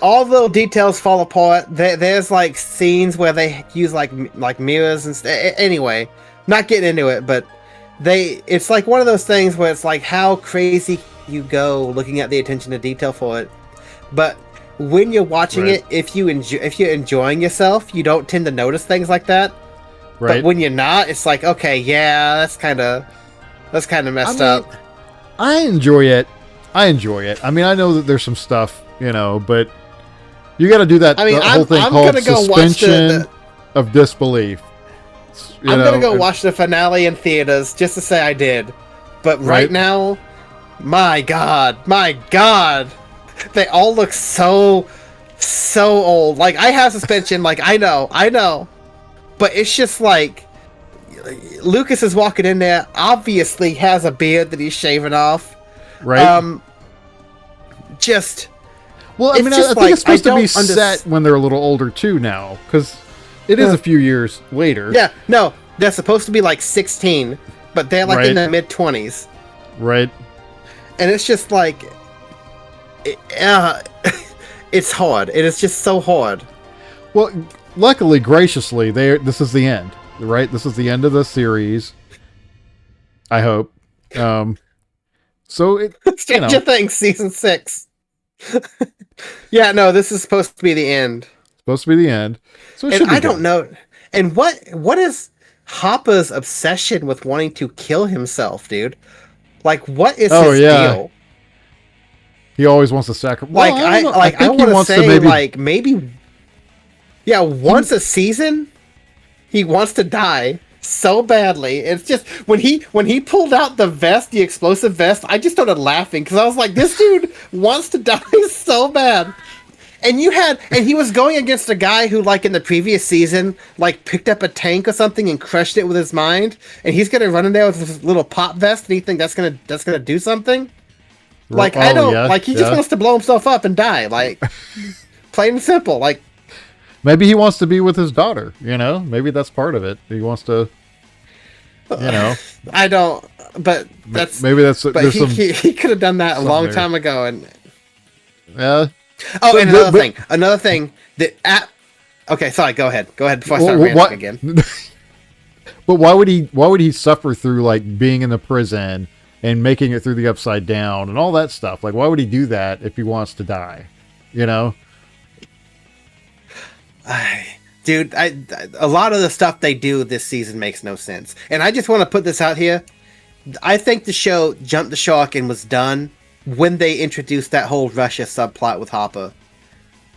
all the little details fall apart. There's like scenes where they use like mirrors and stuff. Anyway, not getting into it, but it's like one of those things where it's like how crazy you go looking at the attention to detail for it. But when you're watching it, if you're enjoying yourself, you don't tend to notice things like that. Right. But when you're not, it's like, okay, yeah, that's kind of messed up. I enjoy it. I mean, I know that there's some stuff, but you got to do that whole thing called suspension of disbelief. I'm going to go watch the finale in theaters just to say I did. But right now, my God. They all look so old. Like, I have suspension. Like, I know. But it's just like, Lucas is walking in there, obviously has a beard that he's shaving off. Right. I think it's supposed to be set when they're a little older, too, now. Because it is a few years later. Yeah, no. They're supposed to be, like, 16. But they're, like, in their mid-20s. Right. And it's just like... it's hard. It is just so hard. Well, luckily, graciously, this is the end, right? This is the end of the series. I hope. So Stranger Things season 6. Yeah, no, this is supposed to be the end. Supposed to be the end. So I don't know. And what is Hopper's obsession with wanting to kill himself, dude? Like, what is his deal? He always wants to sacrifice. Like I want to say like maybe, yeah, once a season, he wants to die so badly. It's just when he pulled out the vest, the explosive vest, I just started laughing because I was like, this dude wants to die so bad. And he was going against a guy who, like, in the previous season, like, picked up a tank or something and crushed it with his mind. And he's gonna run in there with his little pop vest, and you think that's gonna do something? Like, I don't like. He just wants to blow himself up and die. Like, plain and simple. Like, maybe he wants to be with his daughter. You know, maybe that's part of it. He wants to. You know, I don't. But that's maybe that's. But he could have done that a long time ago, and yeah. Oh, and another thing that. Okay, sorry. Go ahead before I start ranting again. But why would he suffer through like being in the prison and making it through the upside down and all that stuff? Like, why would he do that if he wants to die? You know. Dude, a lot of the stuff they do this season makes no sense. And I just want to put this out here. I think the show jumped the shark and was done when they introduced that whole Russia subplot with Hopper.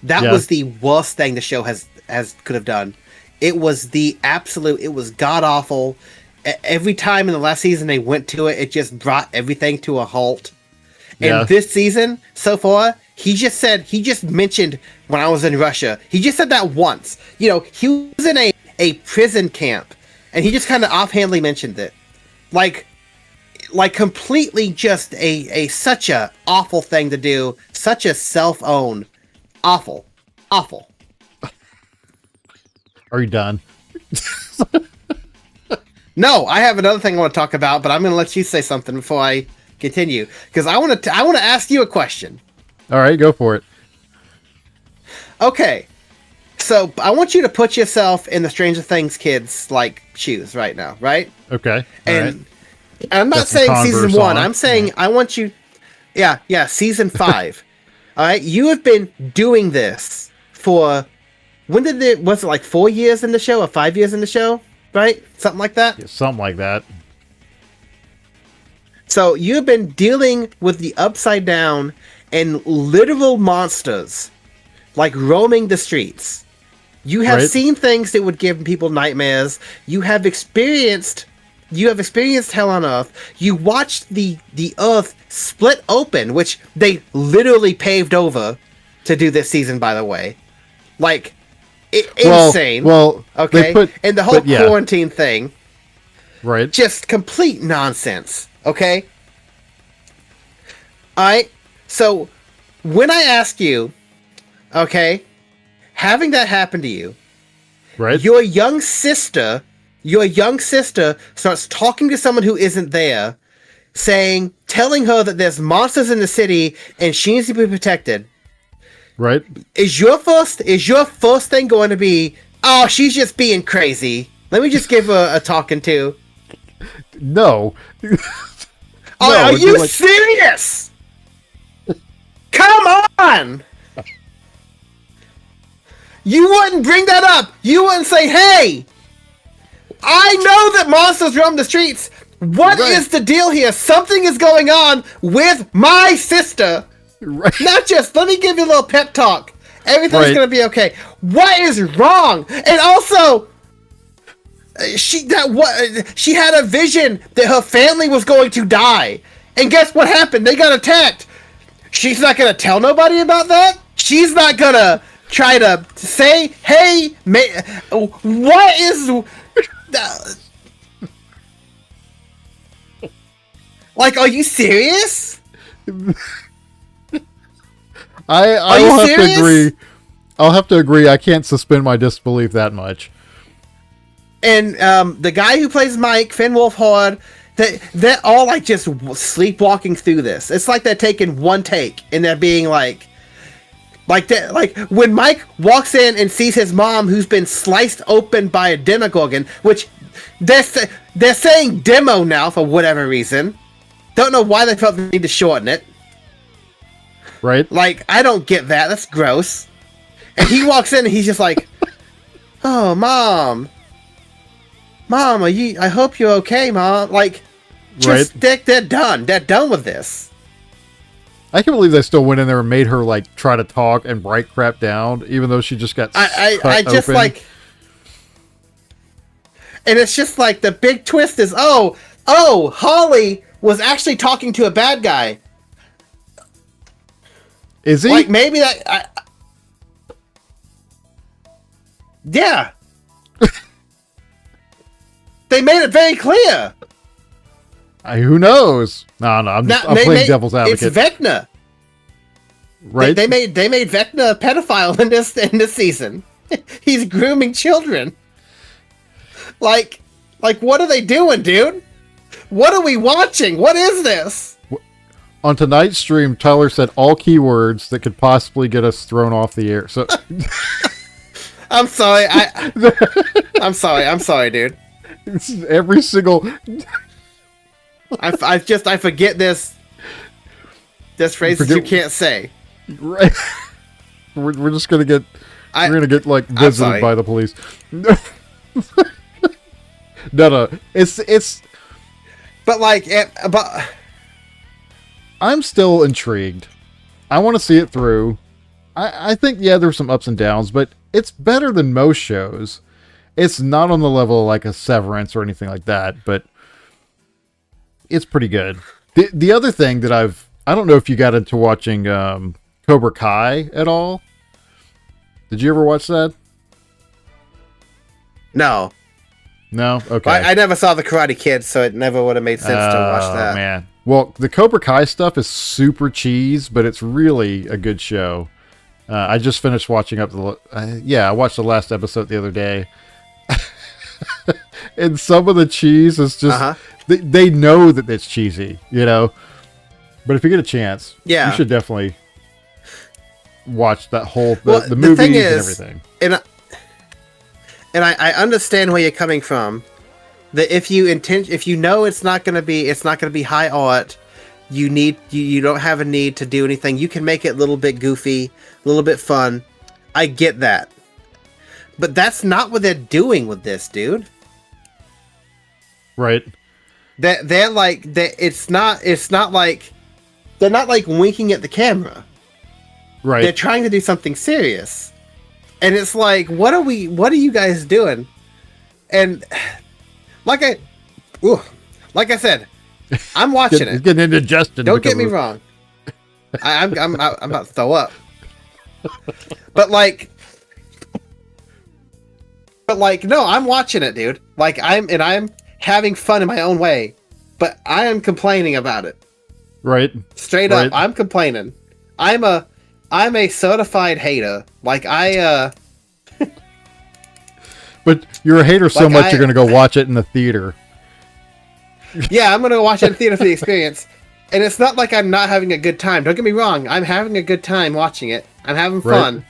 That was the worst thing the show could have done. It was it was god-awful. Every time in the last season they went to it, it just brought everything to a halt. And this season, so far, he just mentioned when I was in Russia. He just said that once. You know, he was in a prison camp, and he just kind of offhandedly mentioned it. Like completely just such a awful thing to do. Such a self-own. Awful. Are you done? No, I have another thing I want to talk about, but I'm going to let you say something before I continue, because I want to ask you a question. All right, go for it. Okay, so I want you to put yourself in the Stranger Things kids' like shoes right now, right? Okay, and I'm not saying season 1. I'm saying I want you. Yeah, season 5. All right, you have been doing this for was it like 4 years in the show or 5 years in the show? Right? Something like that? Yeah, something like that. So you've been dealing with the Upside Down and literal monsters, like roaming the streets. You have seen things that would give people nightmares. You have experienced hell on Earth. You watched the Earth split open, which they literally paved over to do this season, by the way. Like, insane. Well, okay. And the whole quarantine thing. Right. Just complete nonsense. Okay? Alright? So, when I ask you, okay, having that happen to you, right? Your young sister starts talking to someone who isn't there, telling her that there's monsters in the city and she needs to be protected. Right. Is your first thing going to be, oh, she's just being crazy? Let me just give her a talking to. No. Are you serious? Come on! You wouldn't bring that up. You wouldn't say, hey, I know that monsters roam the streets. What is the deal here? Something is going on with my sister. Right. Not just, let me give you a little pep talk. Everything's going to be okay. What is wrong? And also, she had a vision that her family was going to die. And guess what happened? They got attacked. She's not going to tell nobody about that? She's not going to try to say, hey, what is... like, are you serious? I'll have to agree. I'll have to agree. I can't suspend my disbelief that much. And the guy who plays Mike, Finn Wolfhard, they're all like just sleepwalking through this. It's like they're taking one take and they're being like that. Like when Mike walks in and sees his mom, who's been sliced open by a Demogorgon, which they're saying demo now for whatever reason. Don't know why they felt the need to shorten it. Right. Like, I don't get that. That's gross. And he walks in and he's just like, oh, Mom, I hope you're okay, Mom. Like, just, they're done. They're done with this. I can't believe they still went in there and made her like try to talk and write crap down, even though she just got I just open. like, and it's just like the big twist is Holly was actually talking to a bad guy. Is he? Like maybe that? Yeah. They made it very clear. Who knows? No, I'm playing devil's advocate. It's Vecna. Right? They made Vecna a pedophile in this season. He's grooming children. Like what are they doing, dude? What are we watching? What is this? On tonight's stream, Tyler said all keywords that could possibly get us thrown off the air. So I'm sorry. I'm sorry, dude. Every single I forget this phrase you can't say. Right. We're just gonna get like visited by the police. No. It's. But I'm still intrigued. I want to see it through. I think there's some ups and downs, but it's better than most shows. It's not on the level of like a Severance or anything like that, but it's pretty good. The other thing that I don't know if you got into watching Cobra Kai at all. Did you ever watch that? No. No? Okay. I never saw the Karate Kid, so it never would have made sense to watch that. Oh, man. Well, the Cobra Kai stuff is super cheese, but it's really a good show. I just finished watching up I watched the last episode the other day. And some of the cheese is just... They know that it's cheesy, you know? But if you get a chance, you should definitely watch that whole... the movies and everything. And I understand where you're coming from. That if you know it's not going to be high art, you don't have a need to do anything. You can make it a little bit goofy, a little bit fun. I get that, but that's not what they're doing with this, dude. Right? It's not like they're not like winking at the camera. Right? They're trying to do something serious. And it's like, what are you guys doing? And like I said, I'm watching it. Getting indigestion. Don't get me wrong. I'm about to throw up. But no, I'm watching it, dude. Like I'm having fun in my own way, but I am complaining about it. Right. Straight up, I'm complaining. I'm a certified hater. Like But you're a hater so much you're going to go watch it in the theater. Yeah, I'm going to watch it in the theater for the experience. And it's not like I'm not having a good time. Don't get me wrong. I'm having a good time watching it. I'm having fun.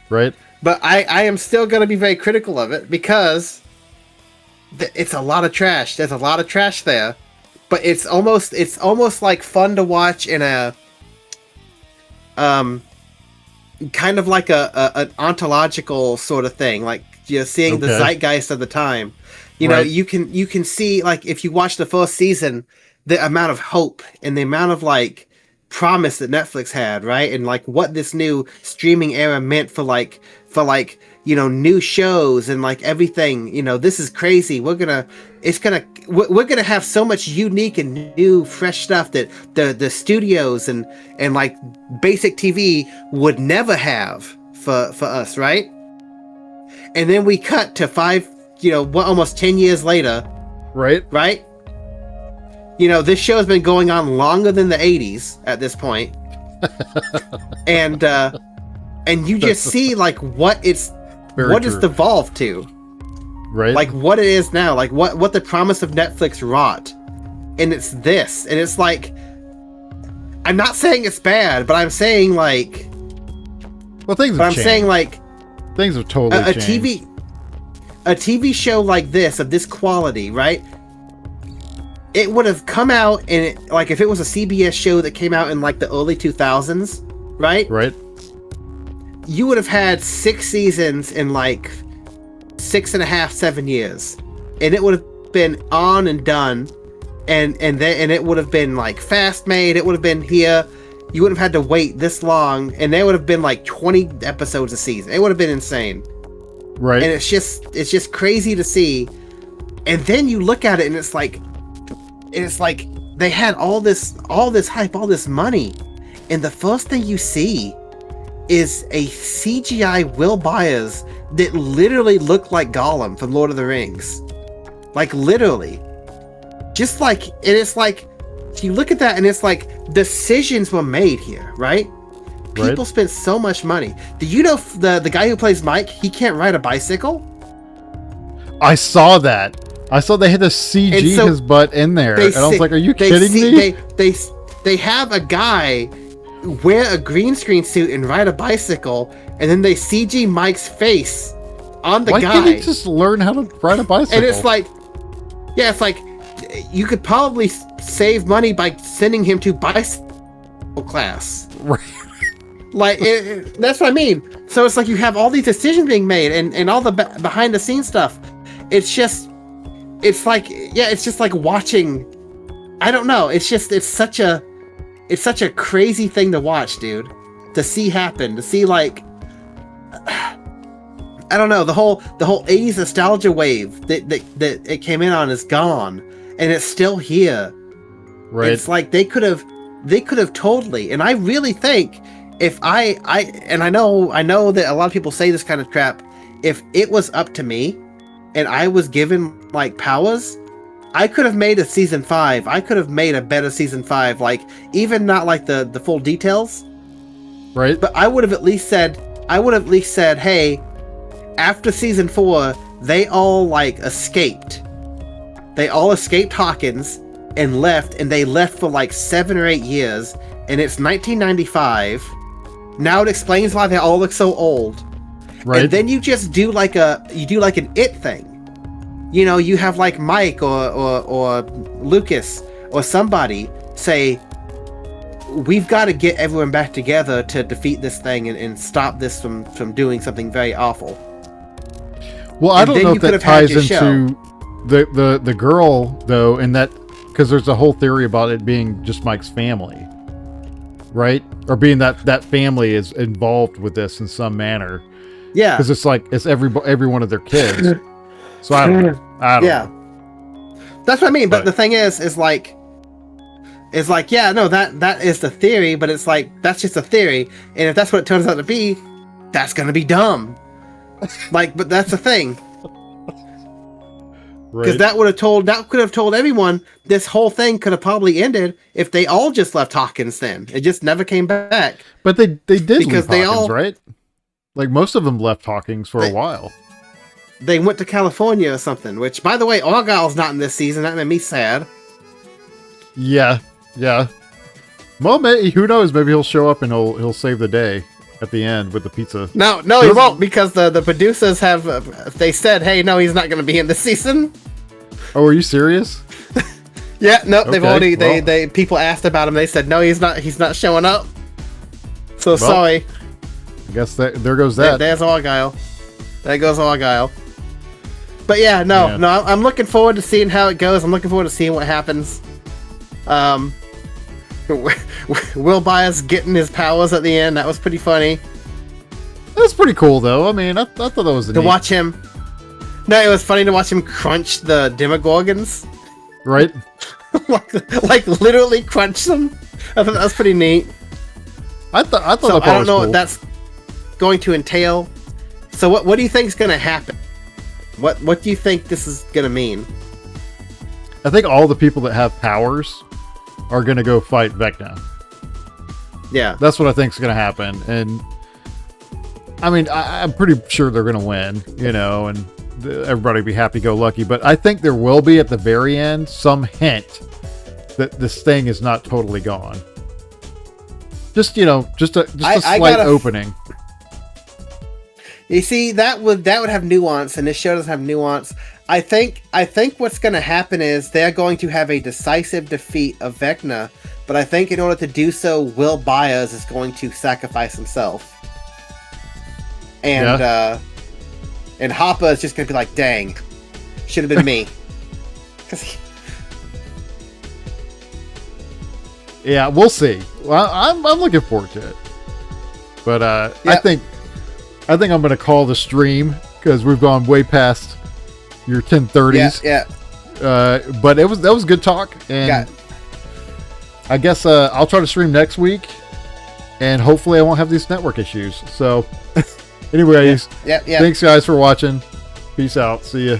Right. But I am still going to be very critical of it because it's a lot of trash. There's a lot of trash there. But it's almost like fun to watch in a kind of like an ontological sort of thing, like seeing the zeitgeist of the time. You know, you can see, like, if you watch the first season, the amount of hope and the amount of like promise that Netflix had, right? And like what this new streaming era meant for new shows and like everything. You know, this is crazy. We're gonna have so much unique and new fresh stuff that the studios and like basic TV would never have for us, right? And then we cut to almost 10 years later. Right? You know, this show's been going on longer than the 80s at this point. and you just see like what it's devolved to. Right. Like what it is now, like what the promise of Netflix wrought. And it's this. And it's like, I'm not saying it's bad, but I'm saying like, well, things have changed. Saying like things have totally changed. A TV show like this, of this quality, right? It would have come out like if it was a CBS show that came out in like the early 2000s, right? Right. You would have had 6 seasons in like 6.5, 7 years, and it would have been on and done, and it would have been like fast made. It would have been here, you wouldn't have had to wait this long, and there would have been like 20 episodes a season. It would have been insane. Right. And it's just crazy to see. And then you look at it, and it's like they had all this hype, all this money, and the first thing you see is a CGI Will Byers that literally looked like Gollum from Lord of the Rings. Like, literally. Just like, and it's like, you look at that and it's like, decisions were made here, right? People spent so much money. Do you know the guy who plays Mike, he can't ride a bicycle? I saw that. I saw they had to CG his butt in there. And I was like, are you kidding me? They have a guy wear a green screen suit and ride a bicycle, and then they CG Mike's face on the guy. Why can't he just learn how to ride a bicycle? And it's like, yeah, it's like, you could probably save money by sending him to bicycle class. Right. Like, that's what I mean. So it's like you have all these decisions being made, and all the behind the scenes stuff. It's just like watching, I don't know. It's such a crazy thing to watch, dude. To see happen, to see, like, I don't know, the whole 80s nostalgia wave that it came in on is gone, and it's still here. Right. It's like they could have totally, and I really think if I know that a lot of people say this kind of crap, if it was up to me and I was given like powers, I could have made a season 5. I could have made a better season 5, like, even not like the full details. Right. But I would have at least said, hey, after season 4, they all like escaped. They all escaped Hawkins and left, and they left for like 7 or 8 years, and it's 1995. Now it explains why they all look so old. Right. And then you just do like an It thing. You know, you have like Mike or Lucas or somebody say, we've got to get everyone back together to defeat this thing and stop this from doing something very awful. Well, I don't know if that ties into the girl, though, and that, because there's a whole theory about it being just Mike's family, right? Or being that family is involved with this in some manner. Yeah. Because it's like, it's every one of their kids. So I don't know. That's what I mean. But the thing is like, yeah, no, that is the theory, but it's like, that's just a theory. And if that's what it turns out to be, that's going to be dumb. Like, but that's the thing. Because that could have told everyone this whole thing could have probably ended if they all just left Hawkins then. It just never came back. But they did leave Hawkins, right? Like, most of them left Hawkins for a while. They went to California or something, which, by the way, Argyle's not in this season. That made me sad. Yeah. Well, who knows? Maybe he'll show up and he'll save the day at the end with the pizza. No, he won't, because the producers have they said, hey, no, he's not going to be in this season. Oh, are you serious? Yeah, no, they've already they people asked about him. They said no, he's not showing up. So sorry. I guess there goes that. There's Argyle. There goes Argyle. But yeah, no, I'm looking forward to seeing how it goes. I'm looking forward to seeing what happens. Will Byers getting his powers at the end. That was pretty funny. That's pretty cool, though. I mean, I thought that was to watch him. No, it was funny to watch him crunch the Demogorgons. Right. like literally crunch them. I thought that was pretty neat. I thought that I don't know cool. what that's going to entail. So what do you think is going to happen? What do you think this is going to mean? I think all the people that have powers are going to go fight Vecna. Yeah. That's what I think is going to happen. And I mean, I'm pretty sure they're going to win, and everybody will be happy-go-lucky. But I think there will be, at the very end, some hint that this thing is not totally gone. Just a slight opening. You see, that would have nuance, and this show doesn't have nuance. I think what's going to happen is they're going to have a decisive defeat of Vecna, but I think in order to do so, Will Byers is going to sacrifice himself. And and Hopper is just going to be like, dang, should have been me. Yeah, we'll see. Well, I'm looking forward to it. But I think I'm going to call the stream because we've gone way past your 10:30s. Yeah. But that was good talk, and I guess I'll try to stream next week, and hopefully I won't have these network issues. So, anyways, thanks guys for watching. Peace out. See ya.